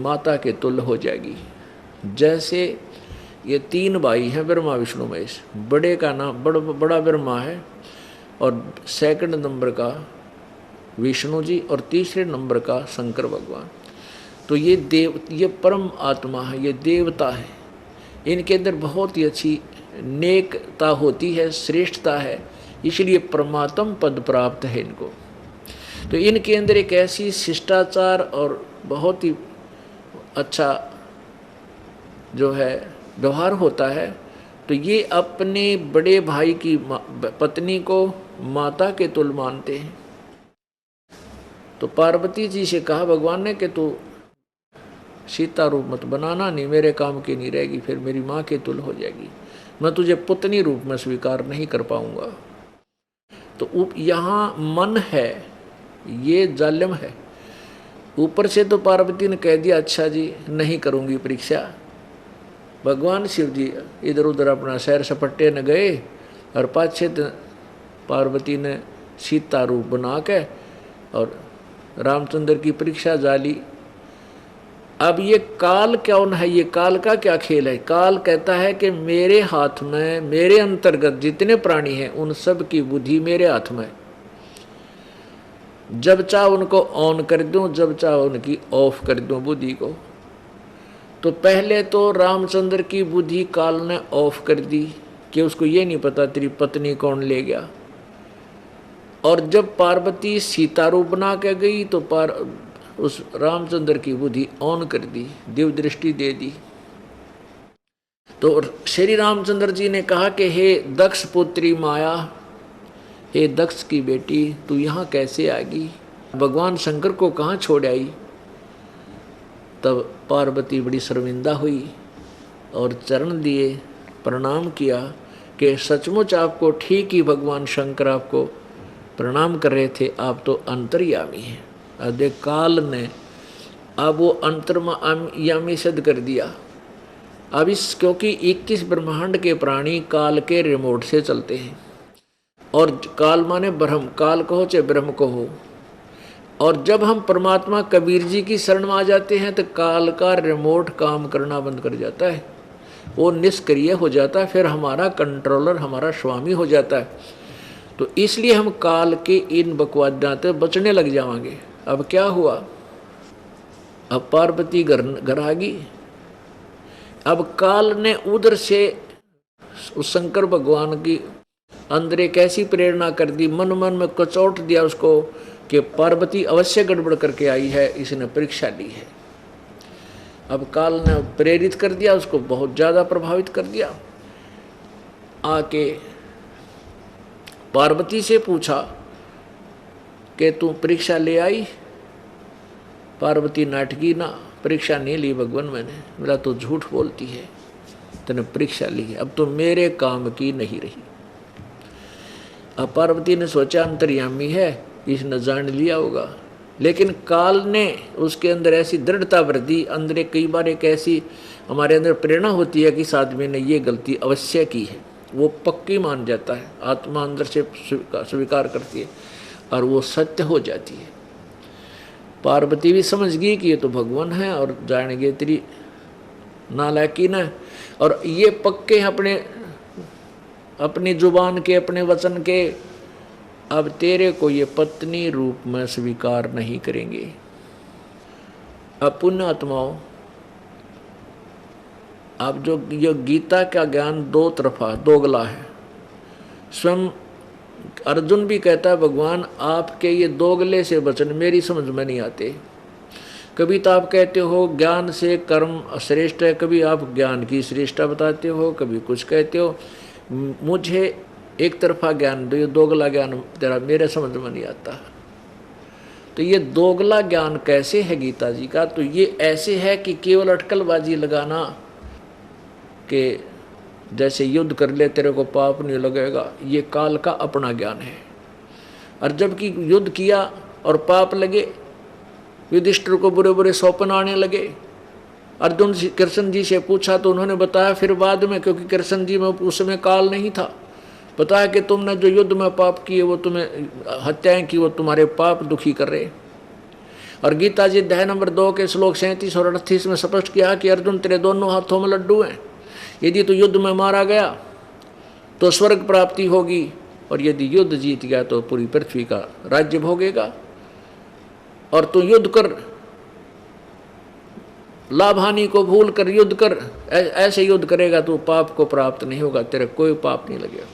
माता के तुल्य हो जाएगी। जैसे ये तीन भाई हैं ब्रह्मा विष्णु महेश, बड़े का नाम बड़ा ब्रह्मा है और सेकंड नंबर का विष्णु जी और तीसरे नंबर का शंकर भगवान। तो ये परम आत्मा है, ये देवता है, इनके अंदर बहुत ही अच्छी नेकता होती है, श्रेष्ठता है, इसलिए परमात्म पद प्राप्त है इनको। तो इनके अंदर एक ऐसी शिष्टाचार और बहुत ही अच्छा जो है व्यवहार होता है। तो ये अपने बड़े भाई की पत्नी को माता के तुल्य मानते हैं। तो पार्वती जी से कहा भगवान ने कि तू सीता रूप मत बनाना, नहीं मेरे काम की नहीं रहेगी, फिर मेरी माँ के तुल्य हो जाएगी, मैं तुझे पुतनी रूप में स्वीकार नहीं कर पाऊंगा। तो यहाँ मन है, ये जालिम है। ऊपर से तो पार्वती ने कह दिया अच्छा जी नहीं करूंगी परीक्षा। भगवान शिव जी इधर उधर अपना सैर सपट्टे न गए और पाछे पार्वती ने सीता रूप बना के और रामचंद्र की परीक्षा जाली। अब ये काल कौन है, ये काल का क्या खेल है? काल कहता है कि मेरे हाथ में, मेरे अंतर्गत जितने प्राणी हैं उन सब की बुद्धि मेरे हाथ में, जब चाह उनको ऑन कर दूं, जब चाह उनकी ऑफ कर दूं बुद्धि को। तो पहले तो रामचंद्र की बुद्धि काल ने ऑफ कर दी कि उसको ये नहीं पता तेरी पत्नी कौन ले गया। और जब पार्वती सीता रूप बना के गई तो उस रामचंद्र की बुद्धि ऑन कर दी, दिव्य दृष्टि दे दी। तो श्री रामचंद्र जी ने कहा कि हे दक्ष पुत्री माया, हे दक्ष की बेटी तू यहाँ कैसे आ गई, भगवान शंकर को कहाँ छोड़ आई? तब पार्वती बड़ी शर्मिंदा हुई और चरण दिए, प्रणाम किया कि सचमुच आपको ठीक ही भगवान शंकर आपको प्रणाम कर रहे थे, आप तो अंतर्यामी हैं। अब काल ने अब वो अंतर्यामी सिद्ध कर दिया। अब क्योंकि 21 ब्रह्मांड के प्राणी काल के रिमोट से चलते हैं, और काल माने ब्रह्म, काल कहो चाहे ब्रह्म कहो। और जब हम परमात्मा कबीर जी की शरण में आ जाते हैं तो काल का रिमोट काम करना बंद कर जाता है, वो निष्क्रिय हो जाता है, फिर हमारा कंट्रोलर, हमारा स्वामी हो जाता है। तो इसलिए हम काल के इन बकवादात से बचने लग जाएंगे। अब क्या हुआ, अब पार्वती घर आ गई। अब काल ने उधर से उस शंकर भगवान की अंदर एक ऐसी प्रेरणा कर दी, मन मन में कचोट दिया उसको कि पार्वती अवश्य गड़बड़ करके आई है, इसने परीक्षा ली है। अब काल ने प्रेरित कर दिया उसको, बहुत ज़्यादा प्रभावित कर दिया। आके पार्वती से पूछा कि तू परीक्षा ले आई? पार्वती नाटकी ना, परीक्षा नहीं ली भगवान मैंने। बोला तू झूठ बोलती है, तूने परीक्षा ली है, अब तो मेरे काम की नहीं रही। अब पार्वती ने सोचा अंतर्यामी है, इसने जान लिया होगा, लेकिन काल ने उसके अंदर ऐसी दृढ़ता भर दी। अंदर कई बार एक ऐसी हमारे अंदर प्रेरणा होती है कि इस आदमी ने ये गलती अवश्य की है, वो पक्की मान जाता है, आत्मा अंदर से स्वीकार करती है और वो सत्य हो जाती है। पार्वती भी समझ गई कि ये तो भगवान है और जानेंगे तेरी नालायकी न, और ये पक्के अपनी जुबान के, अपने वचन के, अब तेरे को ये पत्नी रूप में स्वीकार नहीं करेंगे। अब पुण्य आत्माओं, अब जो गीता का ज्ञान दो तरफा दोगला है। स्वयं अर्जुन भी कहता है भगवान आपके ये दोगले से वचन मेरी समझ में नहीं आते। कभी तो आप कहते हो ज्ञान से कर्म श्रेष्ठ है, कभी आप ज्ञान की श्रेष्ठता बताते हो, कभी कुछ कहते हो। मुझे एक तरफा ज्ञान दो, ये दोगला ज्ञान तेरा मेरे समझ में नहीं आता। तो ये दोगला ज्ञान कैसे है गीता जी का? तो ये ऐसे है कि केवल अटकलबाजी लगाना कि जैसे युद्ध कर ले तेरे को पाप नहीं लगेगा, ये काल का अपना ज्ञान है। और जबकि युद्ध किया और पाप लगे, युधिष्ठिर को बुरे बुरे सौपन आने लगे। अर्जुन कृष्ण जी से पूछा तो उन्होंने बताया फिर बाद में, क्योंकि कृष्ण जी में उस समय काल नहीं था, बताया कि तुमने जो युद्ध में पाप किए, वो तुम्हें हत्याएं की, वो तुम्हारे पाप दुखी कर रहे। और गीता जी अध्याय नंबर 2 के श्लोक 37 और 38 में स्पष्ट किया कि अर्जुन तेरे दोनों हाथों में लड्डू हैं, यदि तू युद्ध में मारा गया तो स्वर्ग प्राप्ति होगी, और यदि युद्ध जीत गया तो पूरी पृथ्वी का राज्य भोगेगा। और तू युद्ध कर, लाभ हानि को भूल कर युद्ध कर, ऐसे युद्ध करेगा तो पाप को प्राप्त नहीं होगा, तेरे कोई पाप नहीं लगेगा।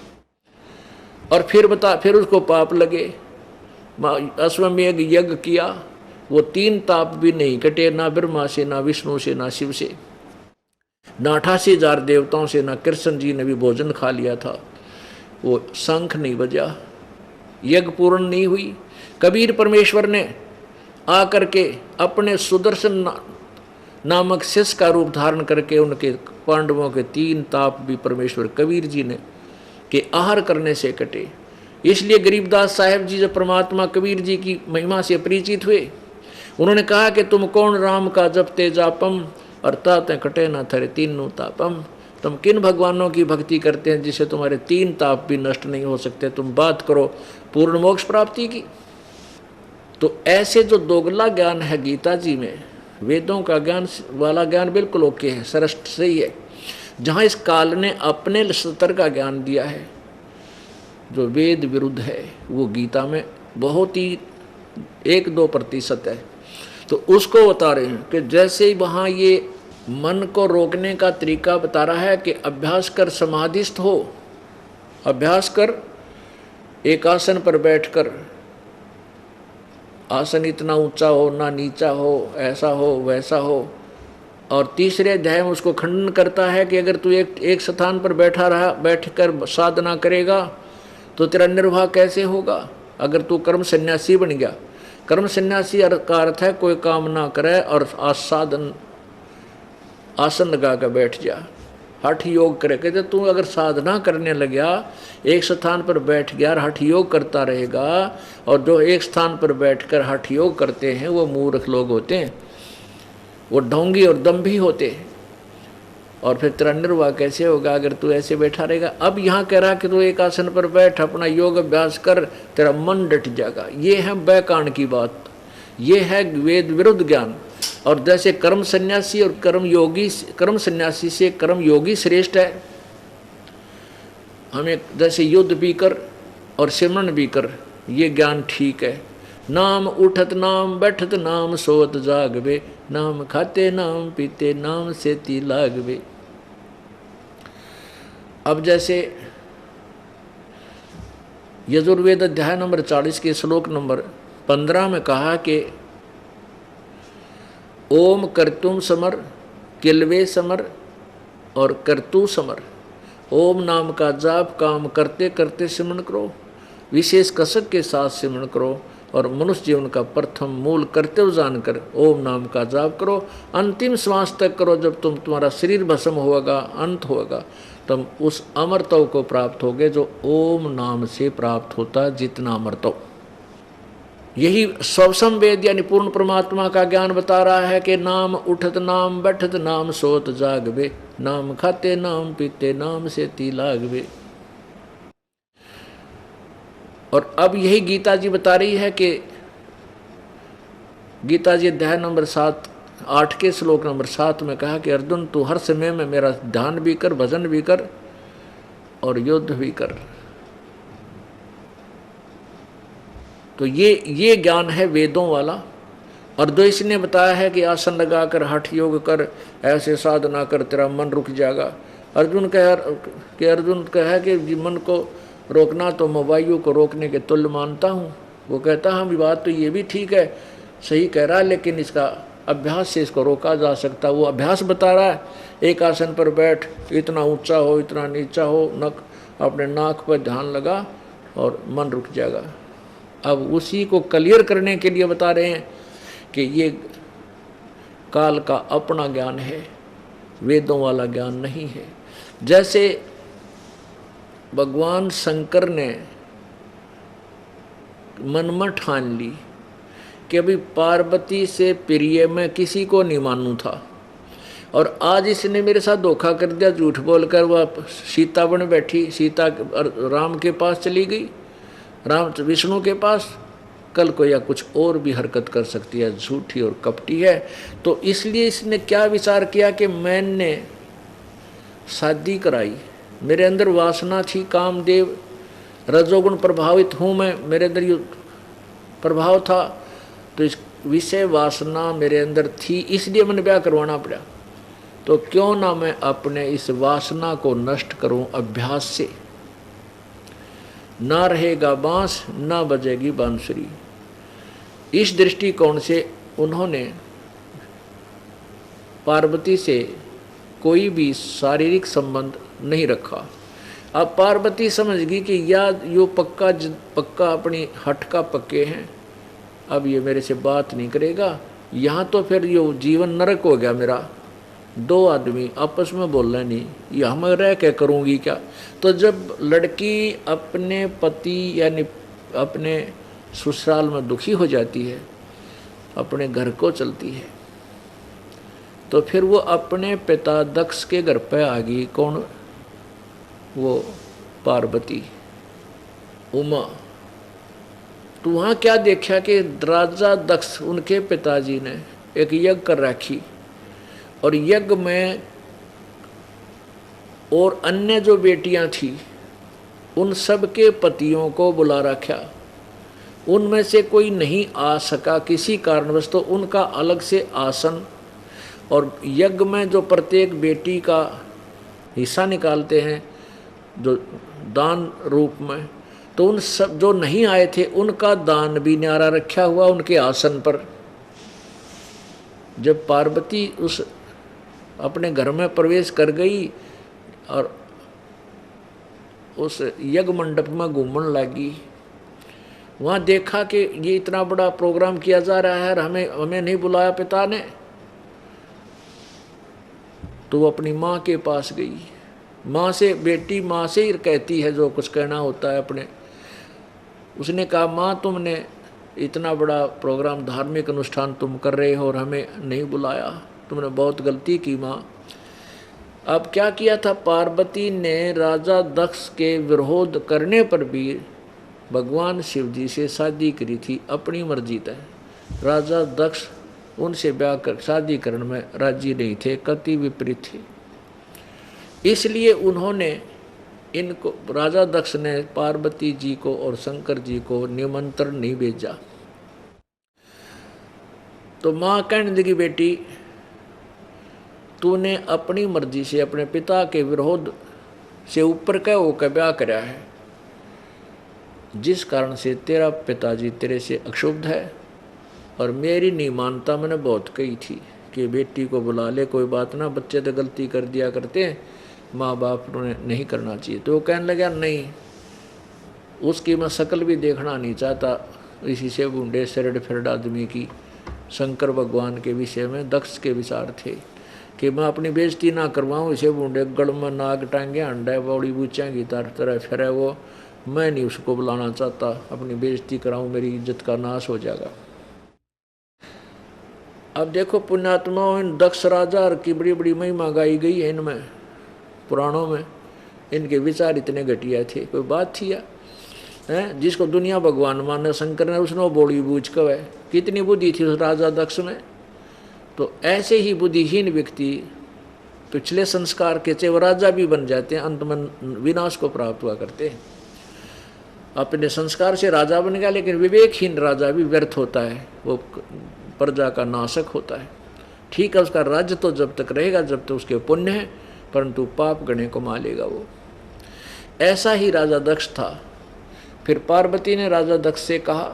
और फिर उसको पाप लगे, अश्वमेध यज्ञ किया, वो 3 ताप भी नहीं कटे, ना ब्रह्मा से, ना विष्णु से, ना शिव से, ना 88,000 देवताओं से, ना कृष्ण जी ने भी भोजन खा लिया था, वो शंख नहीं बजा, यज्ञ पूर्ण नहीं हुई। कबीर परमेश्वर ने आकर के अपने सुदर्शन नामक शिष्य का रूप धारण करके उनके पांडवों के 3 ताप भी परमेश्वर कबीर जी ने के आहार करने से कटे। इसलिए गरीबदास साहेब जी जब परमात्मा कबीर जी की महिमा से परिचित हुए, उन्होंने कहा कि तुम कौन राम का जपते जापम, अर्थात कटे न थरे 3 तापम। तुम किन भगवानों की भक्ति करते हैं जिससे तुम्हारे 3 ताप भी नष्ट नहीं हो सकते, तुम बात करो पूर्ण मोक्ष प्राप्ति की। तो ऐसे जो दोगला ज्ञान है गीता जी में, वेदों का ज्ञान वाला ज्ञान बिल्कुल ओके है, सरस्ट सही है। जहाँ इस काल ने अपने स्तर का ज्ञान दिया है जो वेद विरुद्ध है, वो गीता में बहुत ही 1-2% है। तो उसको बता रहे हैं कि जैसे वहाँ ये मन को रोकने का तरीका बता रहा है कि अभ्यास कर समाधिस्थ हो, अभ्यास कर एक आसन पर बैठकर, आसन इतना ऊंचा हो ना नीचा हो, ऐसा हो वैसा हो। और तीसरे अध्याय में उसको खंडन करता है कि अगर तू एक स्थान पर बैठकर साधना करेगा तो तेरा निर्वाह कैसे होगा। अगर तू कर्म सन्यासी बन गया, कर्म सन्यासी का अर्थ है कोई काम ना करे और आसन लगा कर बैठ जा, हठ योग करे। कहते तू अगर साधना करने लगा, एक स्थान पर बैठ गया, हठ योग करता रहेगा, और जो एक स्थान पर बैठकर हठ योग करते हैं वो मूर्ख लोग होते हैं, वो ढोंगी और दम्भी होते हैं। और फिर तेरा निर्वाह कैसे होगा अगर तू ऐसे बैठा रहेगा। अब यहाँ कह रहा कि तू एक आसन पर बैठ, अपना योग अभ्यास कर, तेरा मन डट जाएगा। ये है बैकांड की बात, ये है वेद विरुद्ध ज्ञान। और जैसे कर्म सन्यासी और कर्म सन्यासी से कर्म योगी श्रेष्ठ है। हमें जैसे युद्ध भी कर और सिमरन भी कर, ये ज्ञान ठीक है। नाम उठत नाम बैठत नाम सोत जागवे, नाम खाते नाम पीते नाम सेती लागवे। अब जैसे यजुर्वेद अध्याय नंबर 40 के श्लोक नंबर 15 में कहा कि ओम कर्तुम समर, किलवे समर और कर्तु समर। ओम नाम का जाप काम करते करते सिमरन करो, विशेष कसक के साथ सिमरन करो, और मनुष्य जीवन का प्रथम मूल कर्तव्य जानकर ओम नाम का जाप करो। अंतिम श्वास तक करो, जब तुम्हारा शरीर भस्म होगा, अंत होगा, तुम उस अमरत्व को प्राप्त होगे जो ओम नाम से प्राप्त होता है, जितना अमरत्व। यही स्वसम वेद यानी पूर्ण परमात्मा का ज्ञान बता रहा है कि नाम उठत नाम बैठत नाम सोत जागवे, नाम खाते नाम पीते नाम सेती लागवे। और अब यही गीता जी बता रही है कि गीता जी अध्याय नंबर 8 के श्लोक नंबर 7 में कहा कि अर्जुन तू हर समय में मेरा ध्यान भी कर, भजन भी कर और युद्ध भी कर। तो ये ज्ञान है वेदों वाला। और जो इसने बताया है कि आसन लगाकर हठ योग कर, ऐसे साधना कर, तेरा मन रुक जाएगा। अर्जुन कहा कि मन को रोकना तो मैं वायु को रोकने के तुल्य मानता हूँ। वो कहता हम बात तो ये भी ठीक है, सही कह रहा है, लेकिन इसका अभ्यास से इसको रोका जा सकता। वो अभ्यास बता रहा है, एक आसन पर बैठ, इतना ऊंचा हो इतना नीचा हो, अपने नाक पर ध्यान लगा और मन रुक जाएगा। अब उसी को क्लियर करने के लिए बता रहे हैं कि ये काल का अपना ज्ञान है, वेदों वाला ज्ञान नहीं है। जैसे भगवान शंकर ने मन में ठान ली कि अभी पार्वती से प्रिय मैं किसी को नहीं मानूं था, और आज इसने मेरे साथ धोखा कर दिया, झूठ बोलकर वह सीता बन बैठी, सीता राम के पास चली गई, राम विष्णु के पास, कल को या कुछ और भी हरकत कर सकती है, झूठी और कपटी है। तो इसलिए इसने क्या विचार किया कि मैंने शादी कराई, मेरे अंदर वासना थी, कामदेव रजोगुण प्रभावित हूँ मैं, मेरे अंदर ये प्रभाव था, तो इस विषय वासना मेरे अंदर थी, इसलिए मैंने ब्याह करवाना पड़ा। तो क्यों ना मैं अपने इस वासना को नष्ट करूं अभ्यास से। ना रहेगा बांस ना बजेगी बांसुरी। इस दृष्टिकोण से उन्होंने पार्वती से कोई भी शारीरिक संबंध नहीं रखा। अब पार्वती समझ गई कि या यो पक्का अपनी हट का पक्के हैं, अब ये मेरे से बात नहीं करेगा, यहाँ तो फिर यो जीवन नरक हो गया मेरा। दो आदमी आपस में बोल रहे नहीं, यहाँ मैं रह के करूँगी क्या। तो जब लड़की अपने पति यानी अपने ससुराल में दुखी हो जाती है, अपने घर को चलती है, तो फिर वो अपने पिता दक्ष के घर पे आ गई। कौन? वो पार्वती, उमा। तो वहाँ क्या देखा कि राजा दक्ष उनके पिताजी ने एक यज्ञ कर रखी, और यज्ञ में और अन्य जो बेटियां थी उन सब के पतियों को बुला रखा। उनमें से कोई नहीं आ सका किसी कारणवश, तो उनका अलग से आसन, और यज्ञ में जो प्रत्येक बेटी का हिस्सा निकालते हैं जो दान रूप में, तो उन सब जो नहीं आए थे उनका दान भी न्यारा रखा हुआ उनके आसन पर। जब पार्वती उस अपने घर में प्रवेश कर गई और उस यज्ञ मंडप में घूमने लगी, वहाँ देखा कि ये इतना बड़ा प्रोग्राम किया जा रहा है, हमें नहीं बुलाया पिता ने। तो वो अपनी माँ के पास गई। माँ से, बेटी माँ से ही कहती है जो कुछ कहना होता है अपने। उसने कहा, माँ तुमने इतना बड़ा प्रोग्राम, धार्मिक अनुष्ठान तुम कर रहे हो और हमें नहीं बुलाया, तुमने बहुत गलती की माँ। अब क्या किया था, पार्वती ने राजा दक्ष के विरोध करने पर भी भगवान शिव जी से शादी करी थी अपनी मर्जी तय। राजा दक्ष उनसे ब्याह कर शादी करने में राजी नहीं थे, कति विपरीत थे। इसलिए उन्होंने इनको, राजा दक्ष ने पार्वती जी को और शंकर जी को निमंत्रण नहीं भेजा। तो माँ कहने लगी, बेटी तूने अपनी मर्जी से अपने पिता के विरोध से ऊपर कह होकर ब्याह कराया है, जिस कारण से तेरा पिताजी तेरे से अक्षुब्ध है। और मेरी नहीं मानता, मैंने बहुत कही थी कि बेटी को बुला ले, कोई बात ना, बच्चे तो गलती कर दिया करते हैं, माँ बाप ने नहीं करना चाहिए। तो वो कहने लगा, नहीं, उसकी मैं शक्ल भी देखना नहीं चाहता। इसी से बूढ़े सरड फिरड आदमी की शंकर भगवान के विषय में दक्ष के विचार थे कि मैं अपनी बेइज्जती ना करवाऊँ। इसे बूढ़े गड़ में नाग टांगे अंडा बौड़ी बूचेंगी तरह फिर वो, मैं नहीं उसको बुलाना चाहता, अपनी बेइज्जती कराऊँ, मेरी इज्जत का नाश हो जाएगा। अब देखो पुण्यात्माओं, इन दक्ष राजा की बड़ी बड़ी महिमा गाई गई है इनमें पुराणों में। इनके विचार इतने घटिया थे, कोई बात थी या है? जिसको दुनिया भगवान माने शंकर ने, उसने बोली बूझ कर है, कितनी बुद्धि थी उस राजा दक्ष में। तो ऐसे ही बुद्धिहीन व्यक्ति पिछले संस्कार के चाहे वो राजा भी बन जाते हैं, अंत में विनाश को प्राप्त हुआ करते हैं। अपने संस्कार से राजा बन गया, लेकिन विवेकहीन राजा भी व्यर्थ होता है, वो प्रजा का नाशक होता है। ठीक है, उसका राज्य तो जब तक रहेगा जब तक उसके पुण्य है, परंतु पाप गणे को मालेगा वो। ऐसा ही राजा दक्ष था। फिर पार्वती ने राजा दक्ष से कहा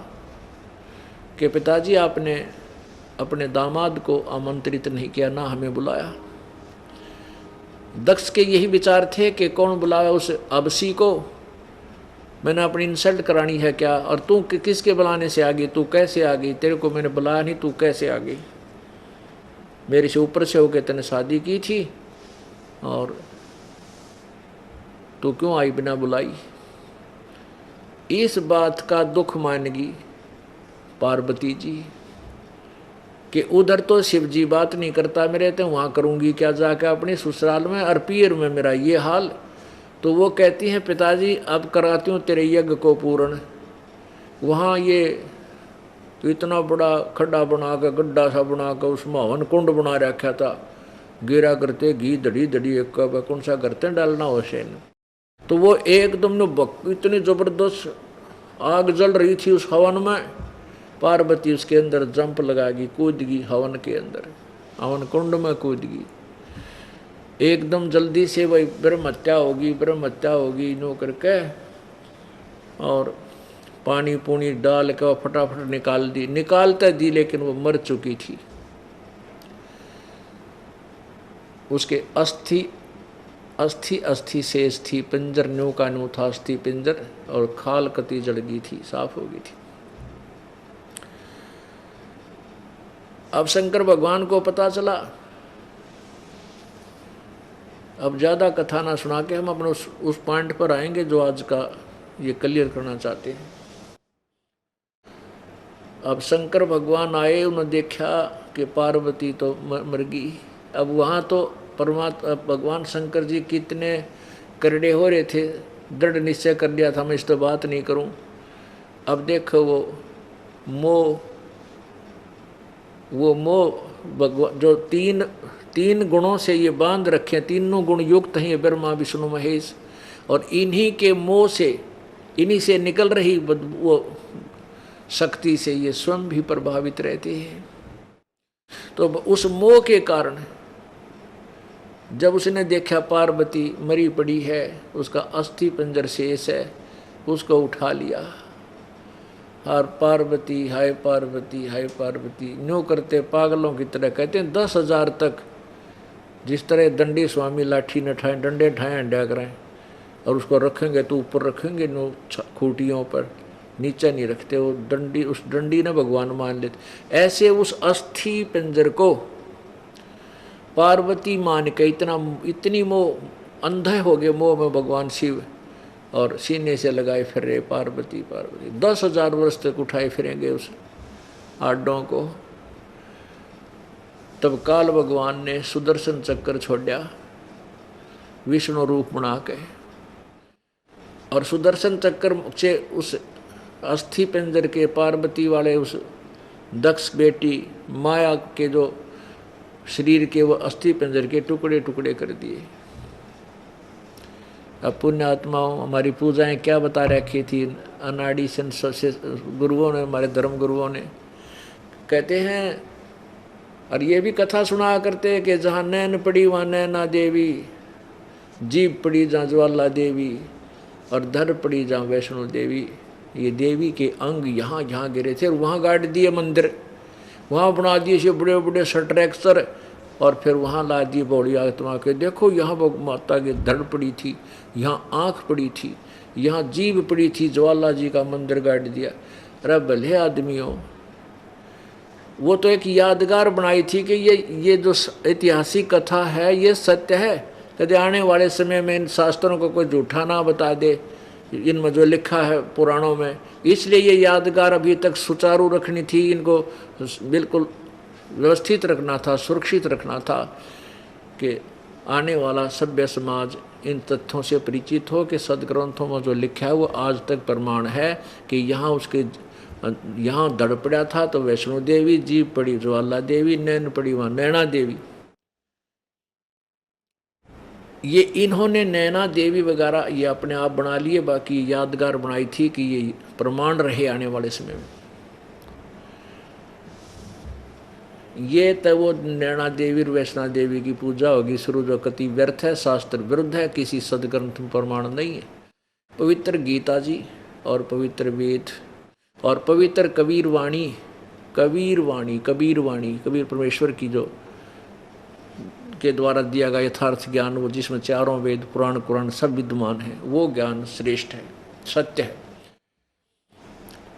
कि पिताजी आपने अपने दामाद को आमंत्रित नहीं किया, ना हमें बुलाया। दक्ष के यही विचार थे कि कौन बुलाया उस अबसी को, मैंने अपनी इंसल्ट करानी है क्या, और तू किसके बुलाने से आ गई, तू कैसे आ गई, तेरे को मैंने बुलाया नहीं, तू कैसे आ गई, मेरे से ऊपर से होकर तूने शादी की थी और तू क्यों आई बिना बुलाई। इस बात का दुख मानेगी पार्वती जी कि उधर तो शिव जी बात नहीं करता मेरे, तो वहाँ करूँगी क्या जाकर अपने ससुराल में, और पीर में मेरा ये हाल। तो वो कहती हैं, पिताजी अब कराती हूँ तेरे यज्ञ को पूर्ण। वहाँ ये तो इतना बड़ा खड्डा बना के, गड्ढा सा बना के उसमें हवन कुंड बना रखा था, गिरा करते घी दड़ी दड़ी एक कौन सा करते डालना वैसे न। तो वो एकदम न इतनी जबरदस्त आग जल रही थी उस हवन में, पार्वती उसके अंदर जंप लगाएगी, कूद गई हवन के अंदर, हवन कुंड में कूद गई। एकदम जल्दी से वही ब्रह्म हत्या होगी नो करके, और पानी पूनी डाल के फटाफट निकालते दी, लेकिन वो मर चुकी थी। उसके अस्थि शेष थी, पिंजर न्यू का न्यू था अस्थि पिंजर, और खाल कती जल गई थी, साफ हो गई थी। अब शंकर भगवान को पता चला। अब ज़्यादा कथा ना सुना के हम अपने उस पॉइंट पर आएंगे जो आज का ये क्लियर करना चाहते हैं। अब शंकर भगवान आए, उन्होंने देखा कि पार्वती तो मर गई। अब वहाँ तो परमात्मा भगवान शंकर जी कितने करड़े हो रहे थे, दृढ़ निश्चय कर लिया था मैं इस तो बात नहीं करूं। अब देखो वो मोह भगवान जो तीन गुणों से ये बांध रखे, तीनों गुण युक्त हैं ब्रह्मा विष्णु महेश, और इन्हीं के मोह से, इन्हीं से निकल रही वो शक्ति से ये स्वयं भी प्रभावित रहते हैं। तो उस मोह के कारण जब उसने देखा पार्वती मरी पड़ी है, उसका अस्थि पंजर शेष है, उसको उठा लिया। हाय पार्वती हाय पार्वती हाय पार्वती न्यू करते पागलों की तरह कहते हैं 10,000 तक, जिस तरह दंडी स्वामी लाठी न ठाए डंडे ठाए अंडा कराएं, और उसको रखेंगे तो ऊपर रखेंगे नो खूटियों पर, नीचे नहीं रखते। वो डंडी, उस डंडी ने भगवान मान लेते। ऐसे उस अस्थि पिंजर को पार्वती मान के इतनी मोह अंधे हो गए मोह में भगवान शिव, और सीने से लगाए फिर रहे पार्वती पार्वती। 10,000 वर्ष तक उठाए फिरेंगे उस आड्डों को। तब काल भगवान ने सुदर्शन चक्कर छोड़ा विष्णु रूप बना के, और सुदर्शन चक्कर से उस अस्थि पिंजर के पार्वती वाले उस दक्ष बेटी माया के जो शरीर के वो अस्थि पिंजर के टुकड़े टुकड़े कर दिए। अब पुण्य आत्माओं हमारी पूजाएं क्या बता रखी थी अनाड़ी से गुरुओं ने, हमारे धर्म गुरुओं ने, कहते हैं, और ये भी कथा सुना करते हैं कि जहाँ नैन पड़ी वहाँ नैना देवी, जीभ पड़ी जहाँ ज्वाला देवी, और धर पड़ी जहाँ वैष्णो देवी। ये देवी के अंग यहाँ यहाँ गिरे थे, और वहाँ गाड़ दिए मंदिर, वहाँ बना दिए से बड़े बड़े स्ट्रक्चर, और फिर वहाँ ला दिए बौड़ी आत्मा के। देखो यहाँ वो माता की धड़ पड़ी थी, यहाँ आँख पड़ी थी, यहाँ जीभ पड़ी थी, ज्वाला जी का मंदिर गाड़ दिया। अरे भले आदमियों, वो तो एक यादगार बनाई थी कि ये जो ऐतिहासिक कथा है ये सत्य है, कभी आने वाले समय में इन शास्त्रों को कोई झूठा ना बता दे, इनमें जो लिखा है पुराणों में। इसलिए ये यादगार अभी तक सुचारू रखनी थी, इनको बिल्कुल व्यवस्थित रखना था, सुरक्षित रखना था, कि आने वाला सभ्य समाज इन तथ्यों से परिचित हो कि सदग्रंथों में जो लिखा है वो आज तक प्रमाण है कि यहाँ दड़ पड़ा था तो वैष्णो देवी, जीभ पड़ी ज्वाला देवी, नैन पड़ी वहाँ नैना देवी। ये इन्होंने नैना देवी वगैरह ये अपने आप बना लिए, बाकी यादगार बनाई थी कि ये प्रमाण रहे आने वाले समय में। ये तो वो नैना देवी और वैष्णो देवी की पूजा होगी शुरू, जो कति व्यर्थ है, शास्त्र विरुद्ध है, किसी सदग्रंथ में प्रमाण नहीं है। पवित्र गीता जी और पवित्र वेद और पवित्र कबीर वाणी कबीर परमेश्वर की जो के द्वारा दिया गया यथार्थ ज्ञान, वो जिसमें चारों वेद पुराण कुरान सब विद्यमान है, वो ज्ञान श्रेष्ठ है, सत्य है।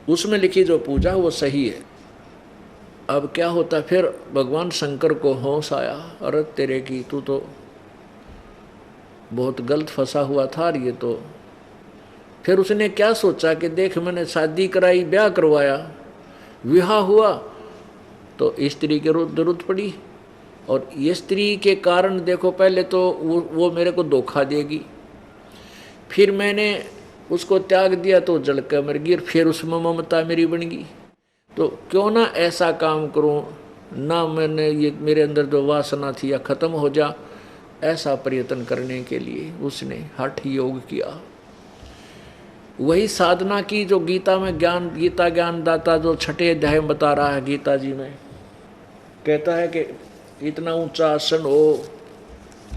उसमें लिखी जो पूजा वो सही है। अब क्या होता, फिर भगवान शंकर को होश आया, अरे तेरे की तू तो बहुत गलत फंसा हुआ था। और ये तो फिर उसने क्या सोचा कि देख मैंने शादी कराई, ब्याह करवाया, विवाह हुआ तो स्त्री के जरूरत पड़ी, और ये स्त्री के कारण देखो पहले तो वो मेरे को धोखा देगी, फिर मैंने उसको त्याग दिया तो जल कर मर गई, और फिर उसमें ममता मेरी बन गई, तो क्यों ना ऐसा काम करूं, ना मैंने ये मेरे अंदर जो वासना थी या खत्म हो जा, ऐसा प्रयत्न करने के लिए उसने हठ योग किया। वही साधना की जो गीता में ज्ञान, गीता ज्ञान दाता जो छठे अध्याय में बता रहा है गीता जी में, कहता है कि इतना ऊंचा आसन हो,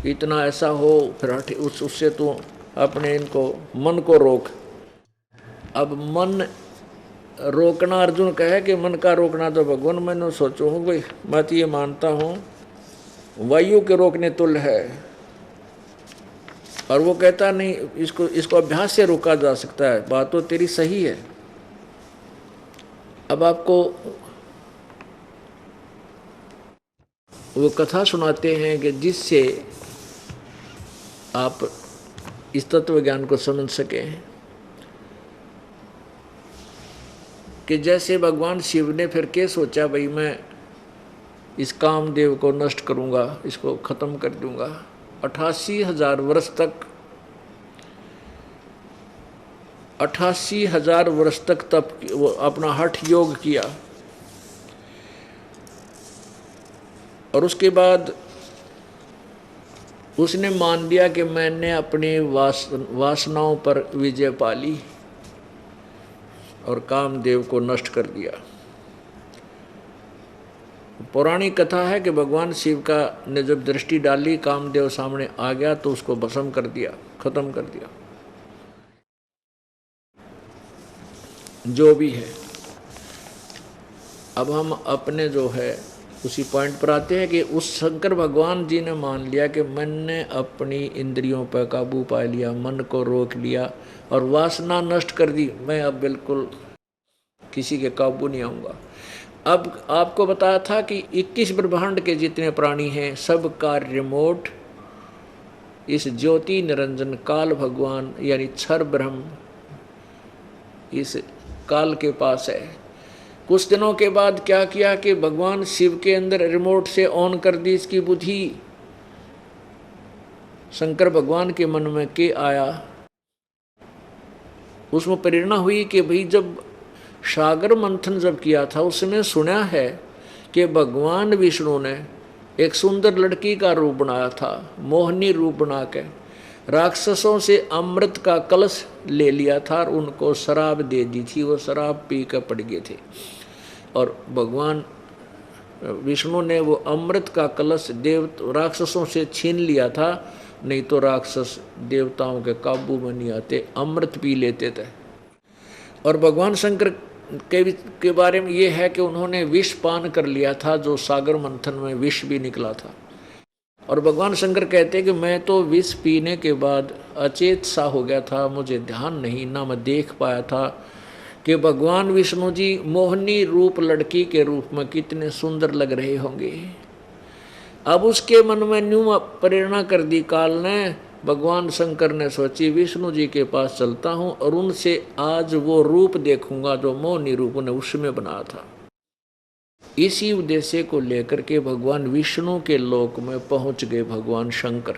इतना ऐसा हो, फिर हट उससे तू अपने इनको मन को रोक। अब मन रोकना, अर्जुन कहे कि मन का रोकना तो भगवान मैंने सोचो हूँ भाई, मैं तो ये मानता हूँ वायु के रोकने तुल्य है, और वो कहता नहीं इसको अभ्यास से रोका जा सकता है। बात तो तेरी सही है। अब आपको वो कथा सुनाते हैं कि जिससे आप इस तत्व ज्ञान को समझ सकें कि जैसे भगवान शिव ने फिर क्या सोचा, भाई मैं इस कामदेव को नष्ट करूंगा, इसको खत्म कर दूंगा। 88,000 वर्ष तक, 88,000 वर्ष तक तप वो अपना हठ योग किया, और उसके बाद उसने मान लिया कि मैंने अपनी वासनाओं पर विजय पा ली और कामदेव को नष्ट कर दिया। पौराणिक कथा है कि भगवान शिव का ने जब दृष्टि डाली, कामदेव सामने आ गया तो उसको भस्म कर दिया, खत्म कर दिया। जो भी है, अब हम अपने जो है उसी पॉइंट पर आते हैं कि उस शंकर भगवान जी ने मान लिया कि मैंने अपनी इंद्रियों पर काबू पा लिया, मन को रोक लिया और वासना नष्ट कर दी, मैं अब बिल्कुल किसी के काबू नहीं आऊँगा। अब आपको बताया था कि 21 ब्रह्मांड के जितने प्राणी हैं सब का रिमोट इस ज्योति निरंजन काल भगवान यानी क्षर ब्रह्म इस काल के पास है। कुछ दिनों के बाद क्या किया कि भगवान शिव के अंदर रिमोट से ऑन कर दी इसकी बुद्धि। शंकर भगवान के मन में के आया, उसमें प्रेरणा हुई कि भाई जब सागर मंथन जब किया था उसने सुना है कि भगवान विष्णु ने एक सुंदर लड़की का रूप बनाया था, मोहिनी रूप बना के राक्षसों से अमृत का कलश ले लिया था और उनको शराब दे दी थी, वो शराब पी कर पड़ गए थे। और भगवान विष्णु ने वो अमृत का कलश राक्षसों से छीन लिया था, नहीं तो राक्षस देवताओं के काबू में नहीं आते, अमृत पी लेते थे। और भगवान शंकर के बारे में ये है कि उन्होंने विष पान कर लिया था, जो सागर मंथन में विष भी निकला था। और भगवान शंकर कहते हैं कि मैं तो विष पीने के बाद अचेत सा हो गया था, मुझे ध्यान नहीं, ना मैं देख पाया था कि भगवान विष्णु जी मोहिनी रूप लड़की के रूप में कितने सुंदर लग रहे होंगे। अब उसके मन में न्यू प्रेरणा कर दी काल ने, भगवान शंकर ने सोची विष्णु जी के पास चलता हूँ और उनसे आज वो रूप देखूंगा जो मोहिनी रूप ने उसमें बनाया था। इसी उद्देश्य को लेकर के भगवान विष्णु के लोक में पहुँच गए भगवान शंकर।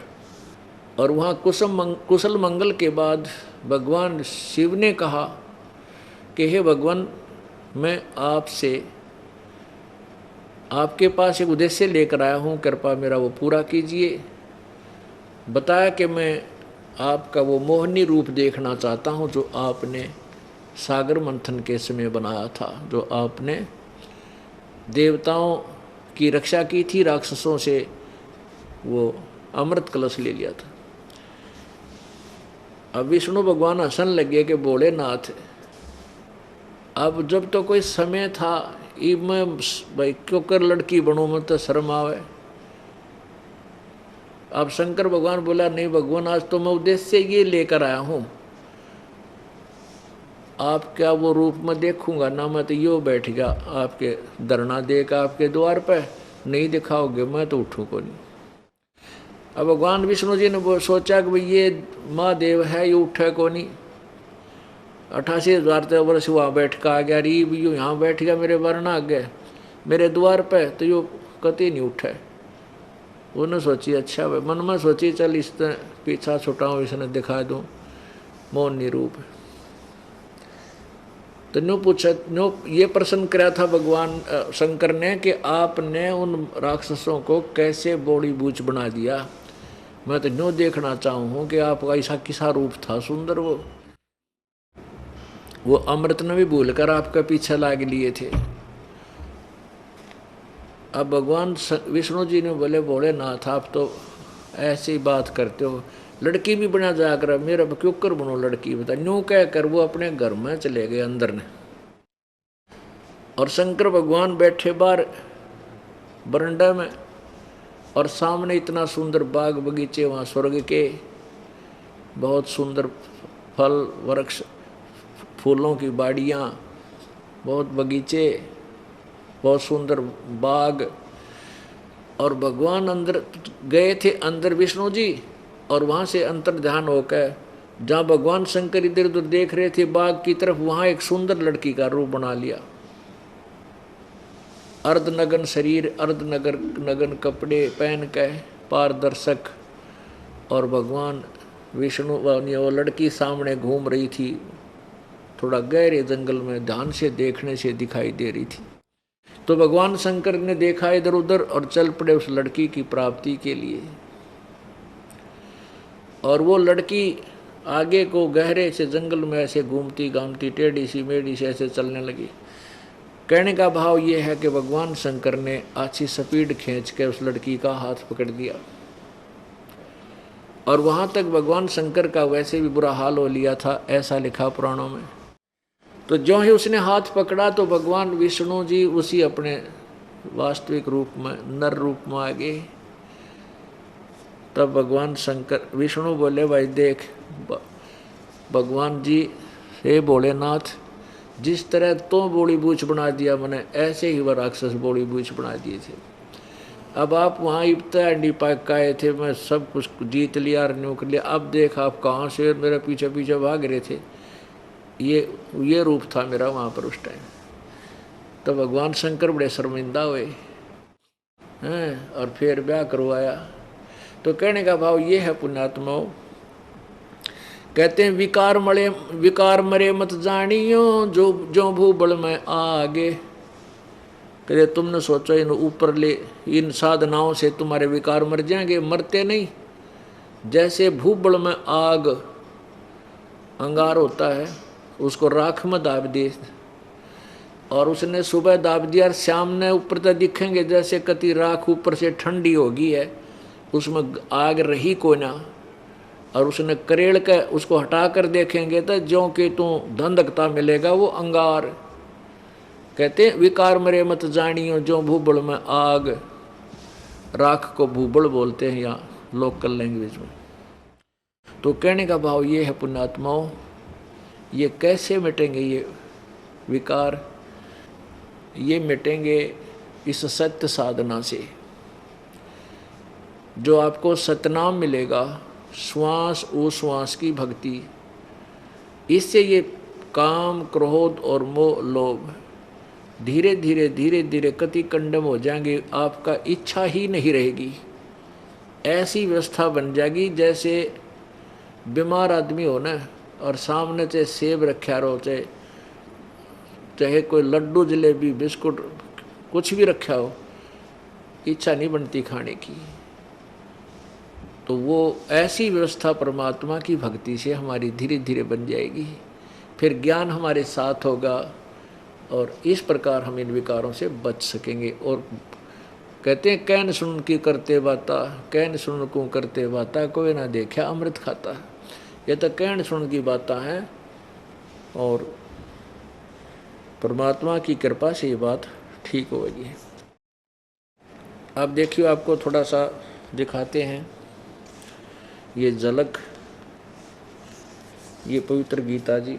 और वहाँ कुशल मंगल के बाद भगवान शिव ने कहा कि हे भगवान, मैं आपसे आपके पास एक उद्देश्य लेकर आया हूँ, कृपा मेरा वो पूरा कीजिए। बताया कि मैं आपका वो मोहिनी रूप देखना चाहता हूँ जो आपने सागर मंथन के समय बनाया था, जो आपने देवताओं की रक्षा की थी, राक्षसों से वो अमृत कलश ले लिया था। अब विष्णु भगवान हंसन लगे कि बोले नाथ, अब जब तो कोई समय था, मैं भाई क्यों कर लड़की बनूँ, मैं तो शर्म आवे। अब शंकर भगवान बोला नहीं भगवान, आज तो मैं उद्देश्य ये लेकर आया हूँ, आप क्या वो रूप में देखूंगा ना, मैं तो यो बैठ गया आपके धरना देकर आपके द्वार पे, नहीं दिखाओगे मैं तो उठूँ को नहीं। अब भगवान विष्णु जी ने वो सोचा कि भाई ये महादेव है, ये उठे को नहीं। 88,000 वर्ष वहाँ बैठ कर आ गया, री यो यहाँ बैठ गया मेरे वरना आगे मेरे द्वार पे, तो यो कति नहीं उठे। उन्होंने सोची अच्छा भाई, मन में सोची चल इस पीछा छुटाऊँ, इसने दिखा दूँ मोहिनी रूप। तो न्यू पूछा, न्यू ये प्रश्न कराया था भगवान शंकर ने कि आपने उन राक्षसों को कैसे बॉडी बूच बना दिया। मैं तो न्यू देखना चाहूँ कि आपका ऐसा किसा रूप था सुंदर। वो अमृत ने भी भूल कर आपका पीछे लाग लिए थे। अब भगवान विष्णु जी ने बोले, भोलेनाथ आप तो ऐसी ही बात करते हो, लड़की भी बना जाकर मेरा क्यों कर बनो लड़की, बता। न्यू कह कर वो अपने घर में चले गए अंदर ने। और शंकर भगवान बैठे बाहर बरंडा में, और सामने इतना सुंदर बाग बगीचे, वहाँ स्वर्ग के बहुत सुंदर फल वृक्ष, फूलों की बाड़ियाँ, बहुत बगीचे, बहुत सुंदर बाग। और भगवान अंदर गए थे, अंदर विष्णु जी, और वहाँ से अंतर ध्यान होकर जहाँ भगवान शंकर इधर उधर देख रहे थे बाग की तरफ, वहाँ एक सुंदर लड़की का रूप बना लिया। अर्धनगन शरीर, अर्धनगन कपड़े पहन के पारदर्शक, और भगवान विष्णु वो लड़की सामने घूम रही थी, थोड़ा गहरे जंगल में ध्यान से देखने से दिखाई दे रही थी। तो भगवान शंकर ने देखा इधर उधर और चल पड़े उस लड़की की प्राप्ति के लिए। और वो लड़की आगे को गहरे से जंगल में ऐसे घूमती घामती टेढ़ी सी मेढ़ी से ऐसे चलने लगी। कहने का भाव ये है कि भगवान शंकर ने अच्छी स्पीड खींच के उस लड़की का हाथ पकड़ दिया, और वहां तक भगवान शंकर का वैसे भी बुरा हाल हो लिया था, ऐसा लिखा पुराणों में। तो जो ही उसने हाथ पकड़ा तो भगवान विष्णु जी उसी अपने वास्तविक रूप में, नर रूप में आ गए। तब भगवान शंकर विष्णु बोले, भाई देख भगवान जी, हे भोलेनाथ, जिस तरह तो बॉडी बूच बना दिया मैंने, ऐसे ही वह राक्षस बॉडी बूच बना दिए थे। अब आप वहाँ इब्ता अंडी पाक आए थे, मैं सब कुछ जीत लिया, रिन्यू कर लिया। अब देख आप कहाँ से मेरे पीछे पीछे भाग रहे थे। ये रूप था मेरा वहाँ पर उस टाइम। तो भगवान शंकर बड़े शर्मिंदा हुए हैं, और फिर ब्याह करवाया। तो कहने का भाव ये है पुण्यात्माओं, कहते हैं विकार मरे मत जानियो, जो भूबल में आगे। कहते तुमने सोचो इन ऊपर ले इन साधनाओं से तुम्हारे विकार मर जाएंगे, मरते नहीं। जैसे भूबल में आग, अंगार होता है, उसको राख में दाब दे, और उसने सुबह दाब दिया और शाम ने ऊपर तक दिखेंगे जैसे कति राख ऊपर से ठंडी होगी है, उसमें आग रही कोई ना, और उसने करेड़ के उसको हटा कर देखेंगे तो ज्यों कि तू धंधकता मिलेगा वो अंगार। कहते विकार मरे मत जानियो, जो भूबल में आग। राख को भूबल बोलते हैं यहाँ लोकल लैंग्वेज में। तो कहने का भाव ये है पुण्यात्माओं, ये कैसे मिटेंगे ये विकार? ये मिटेंगे इस सत्य साधना से। जो आपको सतनाम मिलेगा, श्वास उश्वास की भक्ति, इससे ये काम क्रोध और मोह लोभ धीरे धीरे कति कंडम हो जाएंगे। आपका इच्छा ही नहीं रहेगी। ऐसी व्यवस्था बन जाएगी जैसे बीमार आदमी हो ना, और सामने चाहे सेब रखा रहो, चाहे कोई लड्डू जलेबी बिस्कुट कुछ भी रखा हो, इच्छा नहीं बनती खाने की। तो वो ऐसी व्यवस्था परमात्मा की भक्ति से हमारी धीरे धीरे बन जाएगी। फिर ज्ञान हमारे साथ होगा, और इस प्रकार हम इन विकारों से बच सकेंगे। और कहते हैं कैन सुन की करते बाता, कैन सुन को करते बाता, कोई ना देखा अमृत खाता। ये तो कैन सुन की बातें हैं, और परमात्मा की कृपा से ये बात ठीक होगी। अब देखिए, आपको थोड़ा सा दिखाते हैं ये झलक, ये पवित्र गीता जी,